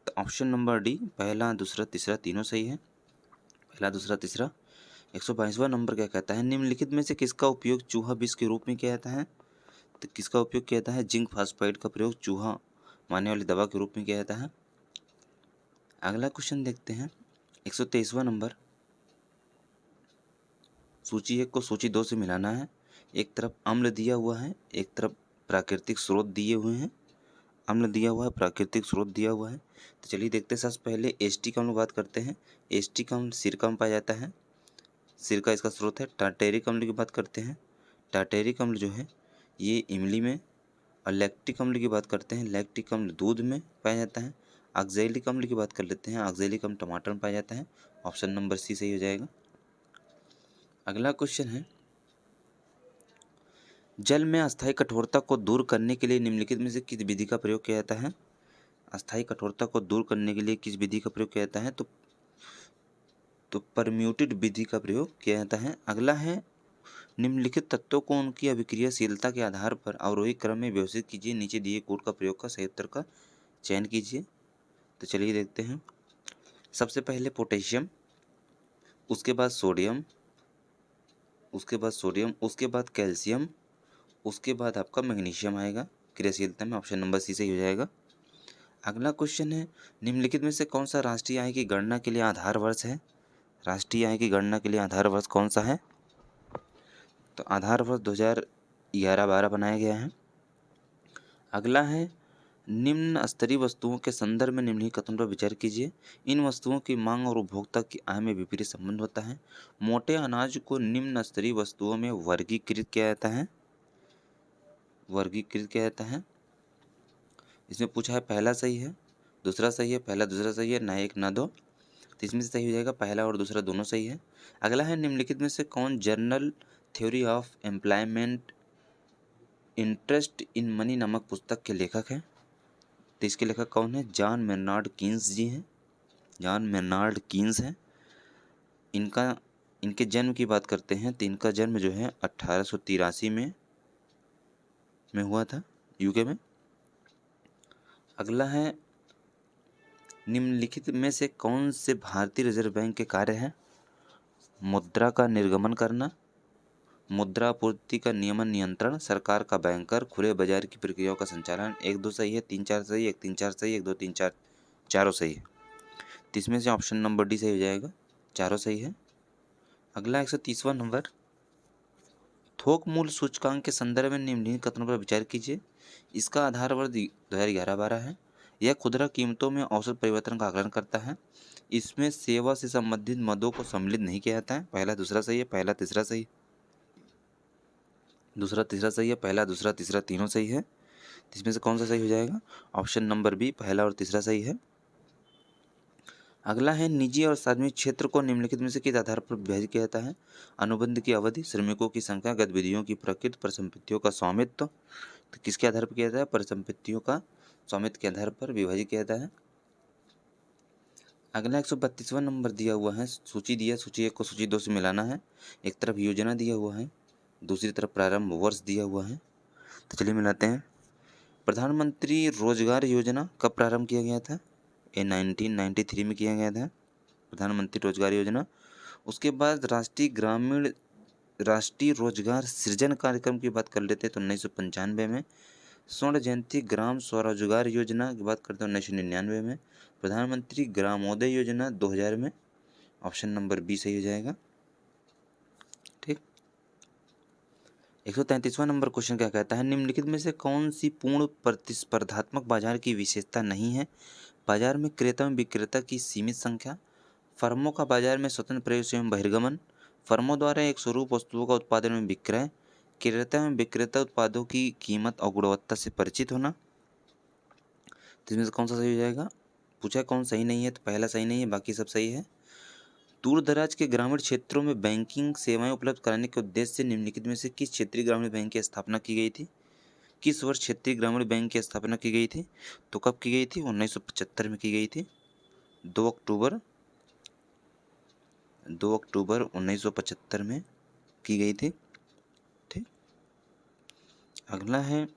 S1: तो ऑप्शन नंबर डी, पहला दूसरा तीसरा तीनों सही है, पहला दूसरा तीसरा। 122वां नंबर क्या कहता है, निम्नलिखित में से किसका उपयोग चूहा विष के रूप में किया जाता है। तो किसका उपयोग किया जाता है, जिंक फास्फाइड का प्रयोग चूहा मारने वाली दवा के रूप में किया जाता है। अगला क्वेश्चन देखते हैं 123वां नंबर। सूची 1 को सूची 2 से मिलाना है। एक तरफ अम्ल दिया हुआ है, एक तरफ प्राकृतिक स्रोत दिए हुए हैं। अम्ल दिया हुआ है, प्राकृतिक स्रोत दिया हुआ है। तो चलिए देखते हैं, सबसे पहले एस्टिक अम्ल बात करते हैं। एस्टिक अम्ल सिरका में पाया जाता है, सिरका इसका स्रोत है। टार्टेरिक अम्ल की बात करते हैं। टार्टेरिक अम्ल जो है ये इमली में। और लैक्टिक अम्ल की बात करते हैं, लैक्टिक अम्ल दूध में पाया जाता है। ऑक्जेलिक अम्ल की बात कर लेते हैं, ऑक्जेलिक अम्ल टमाटर में पाया जाता है। ऑप्शन नंबर सी सही हो जाएगा। अगला क्वेश्चन है, जल में अस्थायी कठोरता को दूर करने के लिए निम्नलिखित में से किस विधि का प्रयोग किया जाता है। अस्थायी कठोरता को दूर करने के लिए किस विधि का प्रयोग किया जाता है, तो परम्यूटेड विधि का प्रयोग किया जाता है। अगला है, निम्नलिखित तत्वों को उनकी अभिक्रियाशीलता के आधार पर अवरोही क्रम में व्यवस्थित कीजिए। नीचे दिए कोड का प्रयोग कर सही उत्तर का चयन कीजिए। तो चलिए देखते हैं। सबसे पहले पोटेशियम, उसके बाद सोडियम, उसके बाद सोडियम, उसके बाद कैल्शियम, उसके बाद आपका मैग्नीशियम आएगा क्रियाशीलता में। ऑप्शन नंबर सी सही हो जाएगा। अगला क्वेश्चन है, निम्नलिखित में से कौन सा राष्ट्रीय आय की गणना के लिए आधार वर्ष है। राष्ट्रीय आय की गणना के लिए आधार वर्ष कौन सा है, तो आधार वर्ष 2011-12 बनाया गया है। अगला है, निम्न स्तरीय वस्तुओं के संदर्भ में निम्नलिखित कथनों पर विचार कीजिए। इन वस्तुओं की मांग और उपभोक्ता की आय में विपरीत संबंध होता है। मोटे अनाज को निम्न स्तरीय वस्तुओं में वर्गीकृत किया जाता है, वर्गीकृत किया जाता है। इसमें पूछा है पहला सही है, दूसरा सही है, पहला दूसरा सही है, ना एक ना दो। तो इसमें से सही हो जाएगा, पहला और दूसरा दोनों सही है। अगला है, निम्नलिखित में से कौन journal theory of employment interest in money नामक पुस्तक के लेखक हैं। तो इसके लेखक कौन है, जॉन मेनार्ड कीन्स जी हैं, जॉन मेनार्ड कीन्स हैं। इनके जन्म की बात करते हैं तो इनका जन्म जो है 1883 में हुआ था, यूके में। अगला है, निम्नलिखित में से कौन से भारतीय रिजर्व बैंक के कार्य हैं। मुद्रा का निर्गमन करना, मुद्रा आपूर्ति का नियमन नियंत्रण, सरकार का बैंकर, खुले बाजार की प्रक्रियाओं का संचालन। 1-2 सही है, 3-4 सही, 1-3-4 सही, 1-2-3-4 चारों सही है। तो इसमें से ऑप्शन नंबर डी सही हो जाएगा, चारों सही है। अगला 130वां नंबर, थोक मूल्य सूचकांक के संदर्भ में निम्नलिखित कथनों पर विचार कीजिए। इसका आधार वर्ष 2011-12 है। यह खुदरा कीमतों में औसत परिवर्तन का आकलन करता है। इसमें सेवा से संबंधित मदों को सम्मिलित नहीं किया जाता है। पहला दूसरा सही है, पहला तीसरा सही, दूसरा तीसरा सही है, पहला दूसरा तीसरा तीनों सही है। इसमें से कौन सा सही हो जाएगा, ऑप्शन नंबर बी, पहला और तीसरा सही है। अगला है निजी और सार्वजनिक क्षेत्र को निम्नलिखित में से किस आधार पर विभाजित किया जाता है? अनुबंध की अवधि, श्रमिकों की संख्या, गतिविधियों की प्रकृति, परिसंपत्तियों का स्वामित्व। तो किसके आधार पर किया जाता है? परिसंपत्तियों का स्वामित्व के आधार पर विभाजित किया जाता है। अगला 132वां नंबर दिया हुआ है, सूची दिया, सूची 1 को सूची 2 से मिलाना है। एक तरफ योजना दिया हुआ है, दूसरी तरफ प्रारंभ वर्ष दिया हुआ है। तो चलिए मिलाते हैं। प्रधानमंत्री रोजगार योजना कब प्रारंभ किया गया था? ये 1993 में किया गया था, प्रधानमंत्री रोजगार योजना। उसके बाद राष्ट्रीय रोजगार सृजन कार्यक्रम की बात कर लेते हैं तो 1995 में। स्वर्ण जयंती ग्राम स्वरोजगार योजना की बात करते हैं 1999 में। प्रधानमंत्री ग्रामोदय योजना 2000 में। ऑप्शन नंबर बी सही हो जाएगा। ठीक। 133वां नंबर क्वेश्चन क्या कहता है? निम्नलिखित में से कौन सी पूर्ण प्रतिस्पर्धात्मक बाजार की विशेषता नहीं है? बाजार में क्रेता एवं विक्रेता की सीमित संख्या, फर्मों का बाजार में स्वतंत्र प्रवेश एवं बहिर्गमन, फर्मों द्वारा एक स्वरूप वस्तुओं का उत्पादन एवं विक्रय, क्रेता एवं विक्रेता उत्पादों की कीमत और गुणवत्ता से परिचित होना। तो इसमें से कौन सा सही हो जाएगा? पूछा कौन सही नहीं है, तो पहला सही नहीं है, बाकी सब सही है। दूर दराज के ग्रामीण क्षेत्रों में बैंकिंग सेवाएं उपलब्ध कराने के उद्देश्य से निम्नलिखित में से किस क्षेत्रीय ग्रामीण बैंक की स्थापना की गई थी? किस वर्ष क्षेत्रीय ग्रामीण बैंक की स्थापना की गई थी? तो कब की गई थी? 1975 में की गई थी। 2 अक्टूबर 1975 में की गई थी। ठीक। अगला है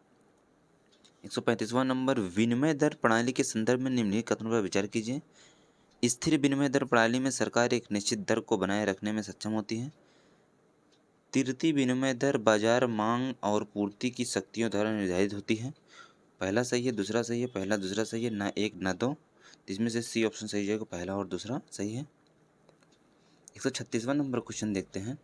S1: 135वां नंबर, विनिमय दर प्रणाली के संदर्भ में निम्नलिखित कथनों पर विचार कीजिए। स्थिर विनिमय दर प्रणाली में सरकार एक निश्चित दर को बनाए रखने में सक्षम होती है। तिरती विनिमय दर बाजार मांग और पूर्ति की शक्तियों द्वारा निर्धारित होती है। पहला सही है, दूसरा सही है, पहला दूसरा सही है, ना एक ना दो। इसमें से सी ऑप्शन सही जाएगा, पहला और दूसरा सही है। 136वां नंबर क्वेश्चन देखते हैं।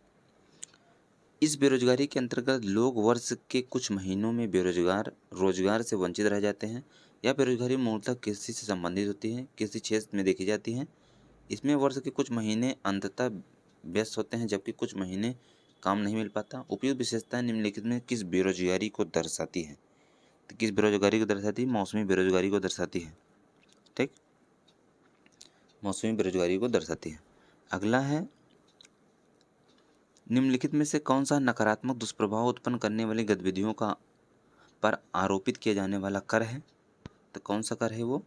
S1: इस बेरोजगारी के अंतर्गत लोग वर्ष के कुछ महीनों में रोजगार से वंचित रह जाते हैं। यह बेरोजगारी मूलतः कृषि से संबंधित होती है, कृषि क्षेत्र में देखी जाती है। इसमें वर्ष के कुछ महीने अंततः व्यस्त होते हैं जबकि कुछ महीने काम नहीं मिल पाता। उपयुक्त विशेषताएं निम्नलिखित में किस बेरोजगारी को दर्शाती है? तो किस बेरोजगारी को दर्शाती है? मौसमी बेरोजगारी को दर्शाती है। ठीक, मौसमी बेरोजगारी को दर्शाती है। अगला है, निम्नलिखित में से कौन सा नकारात्मक दुष्प्रभाव उत्पन्न करने वाली गतिविधियों का पर आरोपित किया जाने वाला कर है? तो कौन सा कर है वो?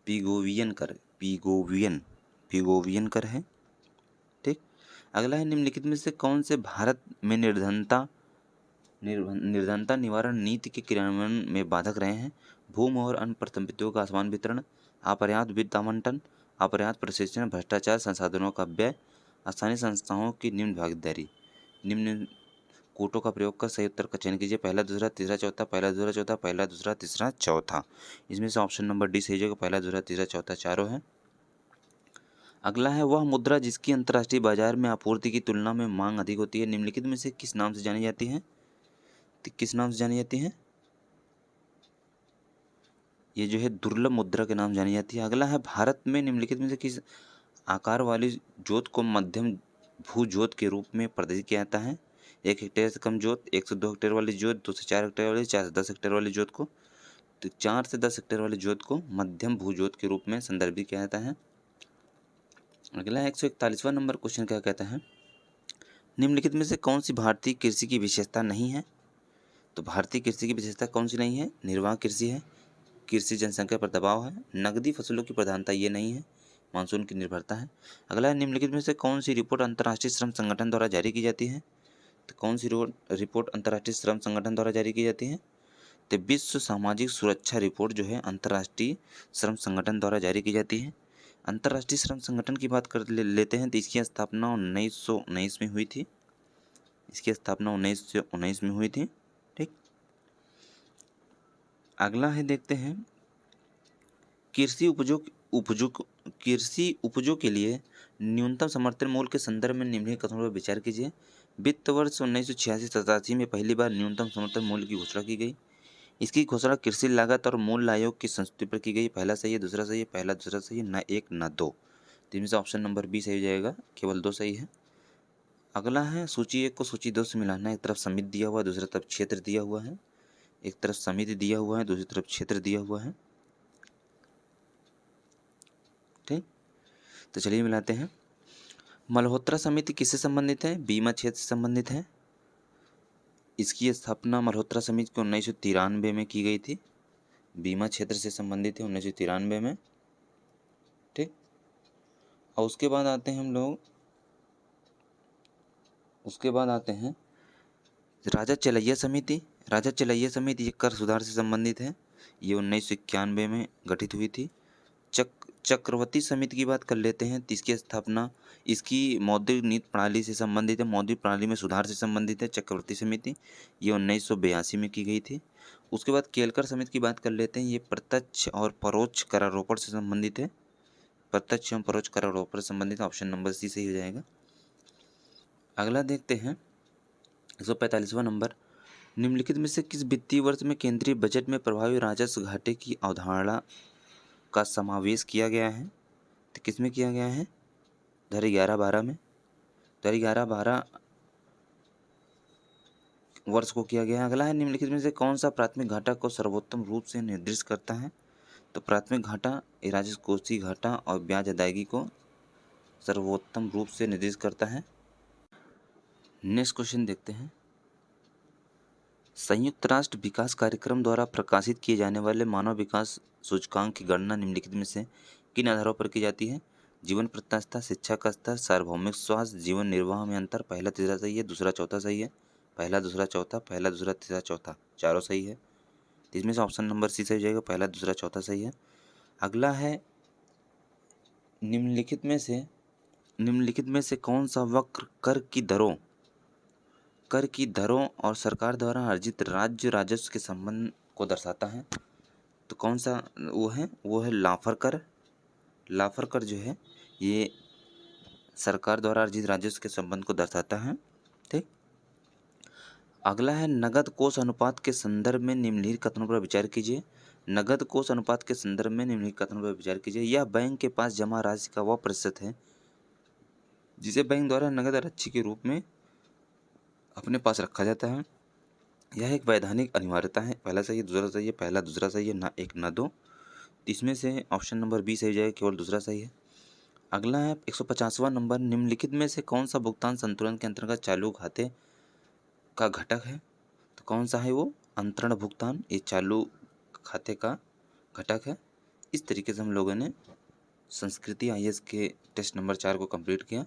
S1: पिगोवियन कर, पिगोवियन कर है। ठीक। अगला है, निम्नलिखित में से कौन से भारत में निर्धनता निवारण नीति के क्रियान्वयन में बाधक रहे हैं? भूमि और अन्य परिसंपत्तियों का असमान वितरण, अपर्याप्त वित्त आवंटन, अपर्याप्त प्रशिक्षण, भ्रष्टाचार, संसाधनों का व्यय, स्थानीय संस्थाओं की निम्न भागीदारी। निम्न कोटों का प्रयोग कर सही उत्तर का चयन कीजिए। पहला दूसरा तीसरा चौथा, पहला दूसरा चौथा, पहला दूसरा तीसरा चौथा। इसमें से ऑप्शन नंबर डी सही होगा, पहला दूसरा तीसरा चौथा चारों है। अगला है, वह मुद्रा जिसकी अंतर्राष्ट्रीय बाजार में आपूर्ति की तुलना में मांग अधिक होती है निम्नलिखित में से किस नाम से जानी जाती है? तो किस नाम से जानी जाती है? ये जो है दुर्लभ मुद्रा के नाम जानी जाती है। अगला है, भारत में निम्नलिखित में से किस आकार वाली जोत को मध्यम भू जोत के रूप में प्रदर्शित किया जाता है? 1 हेक्टेयर से कम जोत, 1 से 2 हेक्टेयर वाली जोत, 2 से 4 हेक्टेयर वाली, 4 से 10 हेक्टेयर वाली जोत को। तो 4 से 10 हेक्टेयर वाली जोत को मध्यम भू जोत के रूप में संदर्भित किया जाता है। अगला 141वां नंबर क्वेश्चन क्या कहता है? निम्नलिखित में से कौन सी भारतीय कृषि की विशेषता नहीं है? तो भारतीय कृषि की विशेषता कौन सी नहीं है? निर्वाह कृषि है, कृषि जनसंख्या पर दबाव है, नकदी फसलों की प्रधानता ये नहीं है, मानसून की निर्भरता है। अगला है, निम्नलिखित में से कौन सी रिपोर्ट अंतर्राष्ट्रीय श्रम संगठन द्वारा जारी की जाती है? तो कौन सी रिपोर्ट अंतर्राष्ट्रीय श्रम संगठन द्वारा जारी की जाती है? तो विश्व सामाजिक सुरक्षा रिपोर्ट जो है अंतर्राष्ट्रीय श्रम संगठन द्वारा जारी की जाती है। अंतर्राष्ट्रीय श्रम संगठन की बात कर लेते हैं तो इसकी स्थापना 1919 में हुई थी। इसकी स्थापना 1919 में हुई थी। ठीक। अगला है, देखते हैं, कृषि उपजों के लिए न्यूनतम समर्थन मूल्य के संदर्भ में निम्नलिखित कथनों पर विचार कीजिए। वित्त वर्ष 1986-87 में पहली बार न्यूनतम समर्थन मूल्य की घोषणा की गई। इसकी घोषणा कृषि लागत और मूल्य आयोग की संस्तुति पर की गई। पहला सही है, दूसरा सही है, पहला दूसरा सही है, ना एक ना दो। तो इनमें से ऑप्शन नंबर बी सही हो जाएगा, केवल 2 सही है। अगला है, सूची 1 को सूची 2 से मिलाना है। एक तरफ समिति दिया हुआ है, दूसरी तरफ क्षेत्र दिया हुआ है। एक तरफ समिति दिया हुआ है, दूसरी तरफ क्षेत्र दिया हुआ है। ठीक। तो चलिए मिलाते हैं। मल्होत्रा समिति किससे संबंधित है? बीमा क्षेत्र से संबंधित है। इसकी स्थापना मल्होत्रा समिति को 1993 में की गई थी। बीमा क्षेत्र से संबंधित है 1993 में। ठीक। और उसके बाद आते हैं हम लोग, उसके बाद आते हैं राजा चलैया समिति। राजा चलैया समिति ये कर सुधार से संबंधित है। ये 1991 में गठित हुई थी। चक्रवर्ती समिति की बात कर लेते हैं। तो इसकी स्थापना, इसकी मौद्रिक नीति प्रणाली से संबंधित है, मौद्रिक प्रणाली में सुधार से संबंधित है चक्रवर्ती समिति। ये 1982 में की गई थी। उसके बाद केलकर समिति की बात कर लेते हैं। ये प्रत्यक्ष और परोक्ष करारोपण से संबंधित है। प्रत्यक्ष एवं परोक्ष करारोपण से संबंधित, ऑप्शन नंबर सी सही हो जाएगा। अगला देखते हैं 145वां नंबर। निम्नलिखित में से किस वित्तीय वर्ष में केंद्रीय बजट में प्रभावी राजस्व घाटे की अवधारणा का समावेश किया गया है? तो किस में किया गया है? 2011-12 में। 2011-12 वर्ष को किया गया है। अगला है, निम्नलिखित में से कौन सा प्राथमिक घाटा को सर्वोत्तम रूप से निर्दिष्ट करता है? तो प्राथमिक घाटा राजस्व कोषीय घाटा और ब्याज अदायगी को सर्वोत्तम रूप से निर्दिष्ट करता है। नेक्स्ट क्वेश्चन देखते हैं। संयुक्त राष्ट्र विकास कार्यक्रम द्वारा प्रकाशित किए जाने वाले मानव विकास सूचकांक की गणना निम्नलिखित में से किन आधारों पर की जाती है? जीवन प्रत्याशा, शिक्षा का स्तर, सार्वभौमिक स्वास्थ्य, जीवन निर्वाह में अंतर। पहला तीसरा सही है, दूसरा चौथा सही है। पहला दूसरा चौथा, पहला दूसरा तीसरा चौथा, चारों सही है। तो इसमें से ऑप्शन नंबर सी सही हो जाएगा, पहला दूसरा चौथा सही है। अगला है, निम्नलिखित में से कौन सा वक्र कर की दरों और सरकार द्वारा अर्जित राज्य राजस्व के संबंध को दर्शाता है? तो कौन सा वो है लाफर कर। लाफर कर जो है ये सरकार द्वारा अर्जित राजस्व के संबंध को दर्शाता है। ठीक। अगला है, नगद कोष अनुपात के संदर्भ में निम्नलिखित कथनों पर विचार कीजिए। नगद कोष अनुपात के संदर्भ में निम्नलिखित कथनों पर विचार कीजिए। यह बैंक के पास जमा राशि का वह प्रतिशत है जिसे बैंक द्वारा नगद राशि के रूप में अपने पास रखा जाता है। यह एक वैधानिक अनिवार्यता है। पहला सही है, दूसरा सही है, पहला दूसरा सही है, ना एक ना दो। इसमें से ऑप्शन नंबर बी सही हो जाएगा, केवल दूसरा सही है। अगला है 150वां नंबर। निम्नलिखित में से कौन सा भुगतान संतुलन के अंतर्गत चालू खाते का घटक है? तो कौन सा है वो? अंतरण भुगतान, ये चालू खाते का घटक है। इस तरीके से हम लोगों ने संस्कृति आईएएस के टेस्ट नंबर 4 को कंप्लीट किया।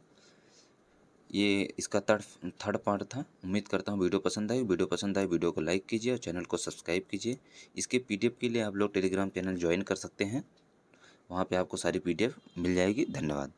S1: ये इसका थर्ड पार्ट था। उम्मीद करता हूँ वीडियो पसंद आई। वीडियो को लाइक कीजिए और चैनल को सब्सक्राइब कीजिए। इसके पीडीएफ के लिए आप लोग टेलीग्राम चैनल ज्वाइन कर सकते हैं, वहाँ पे आपको सारी पीडीएफ मिल जाएगी। धन्यवाद।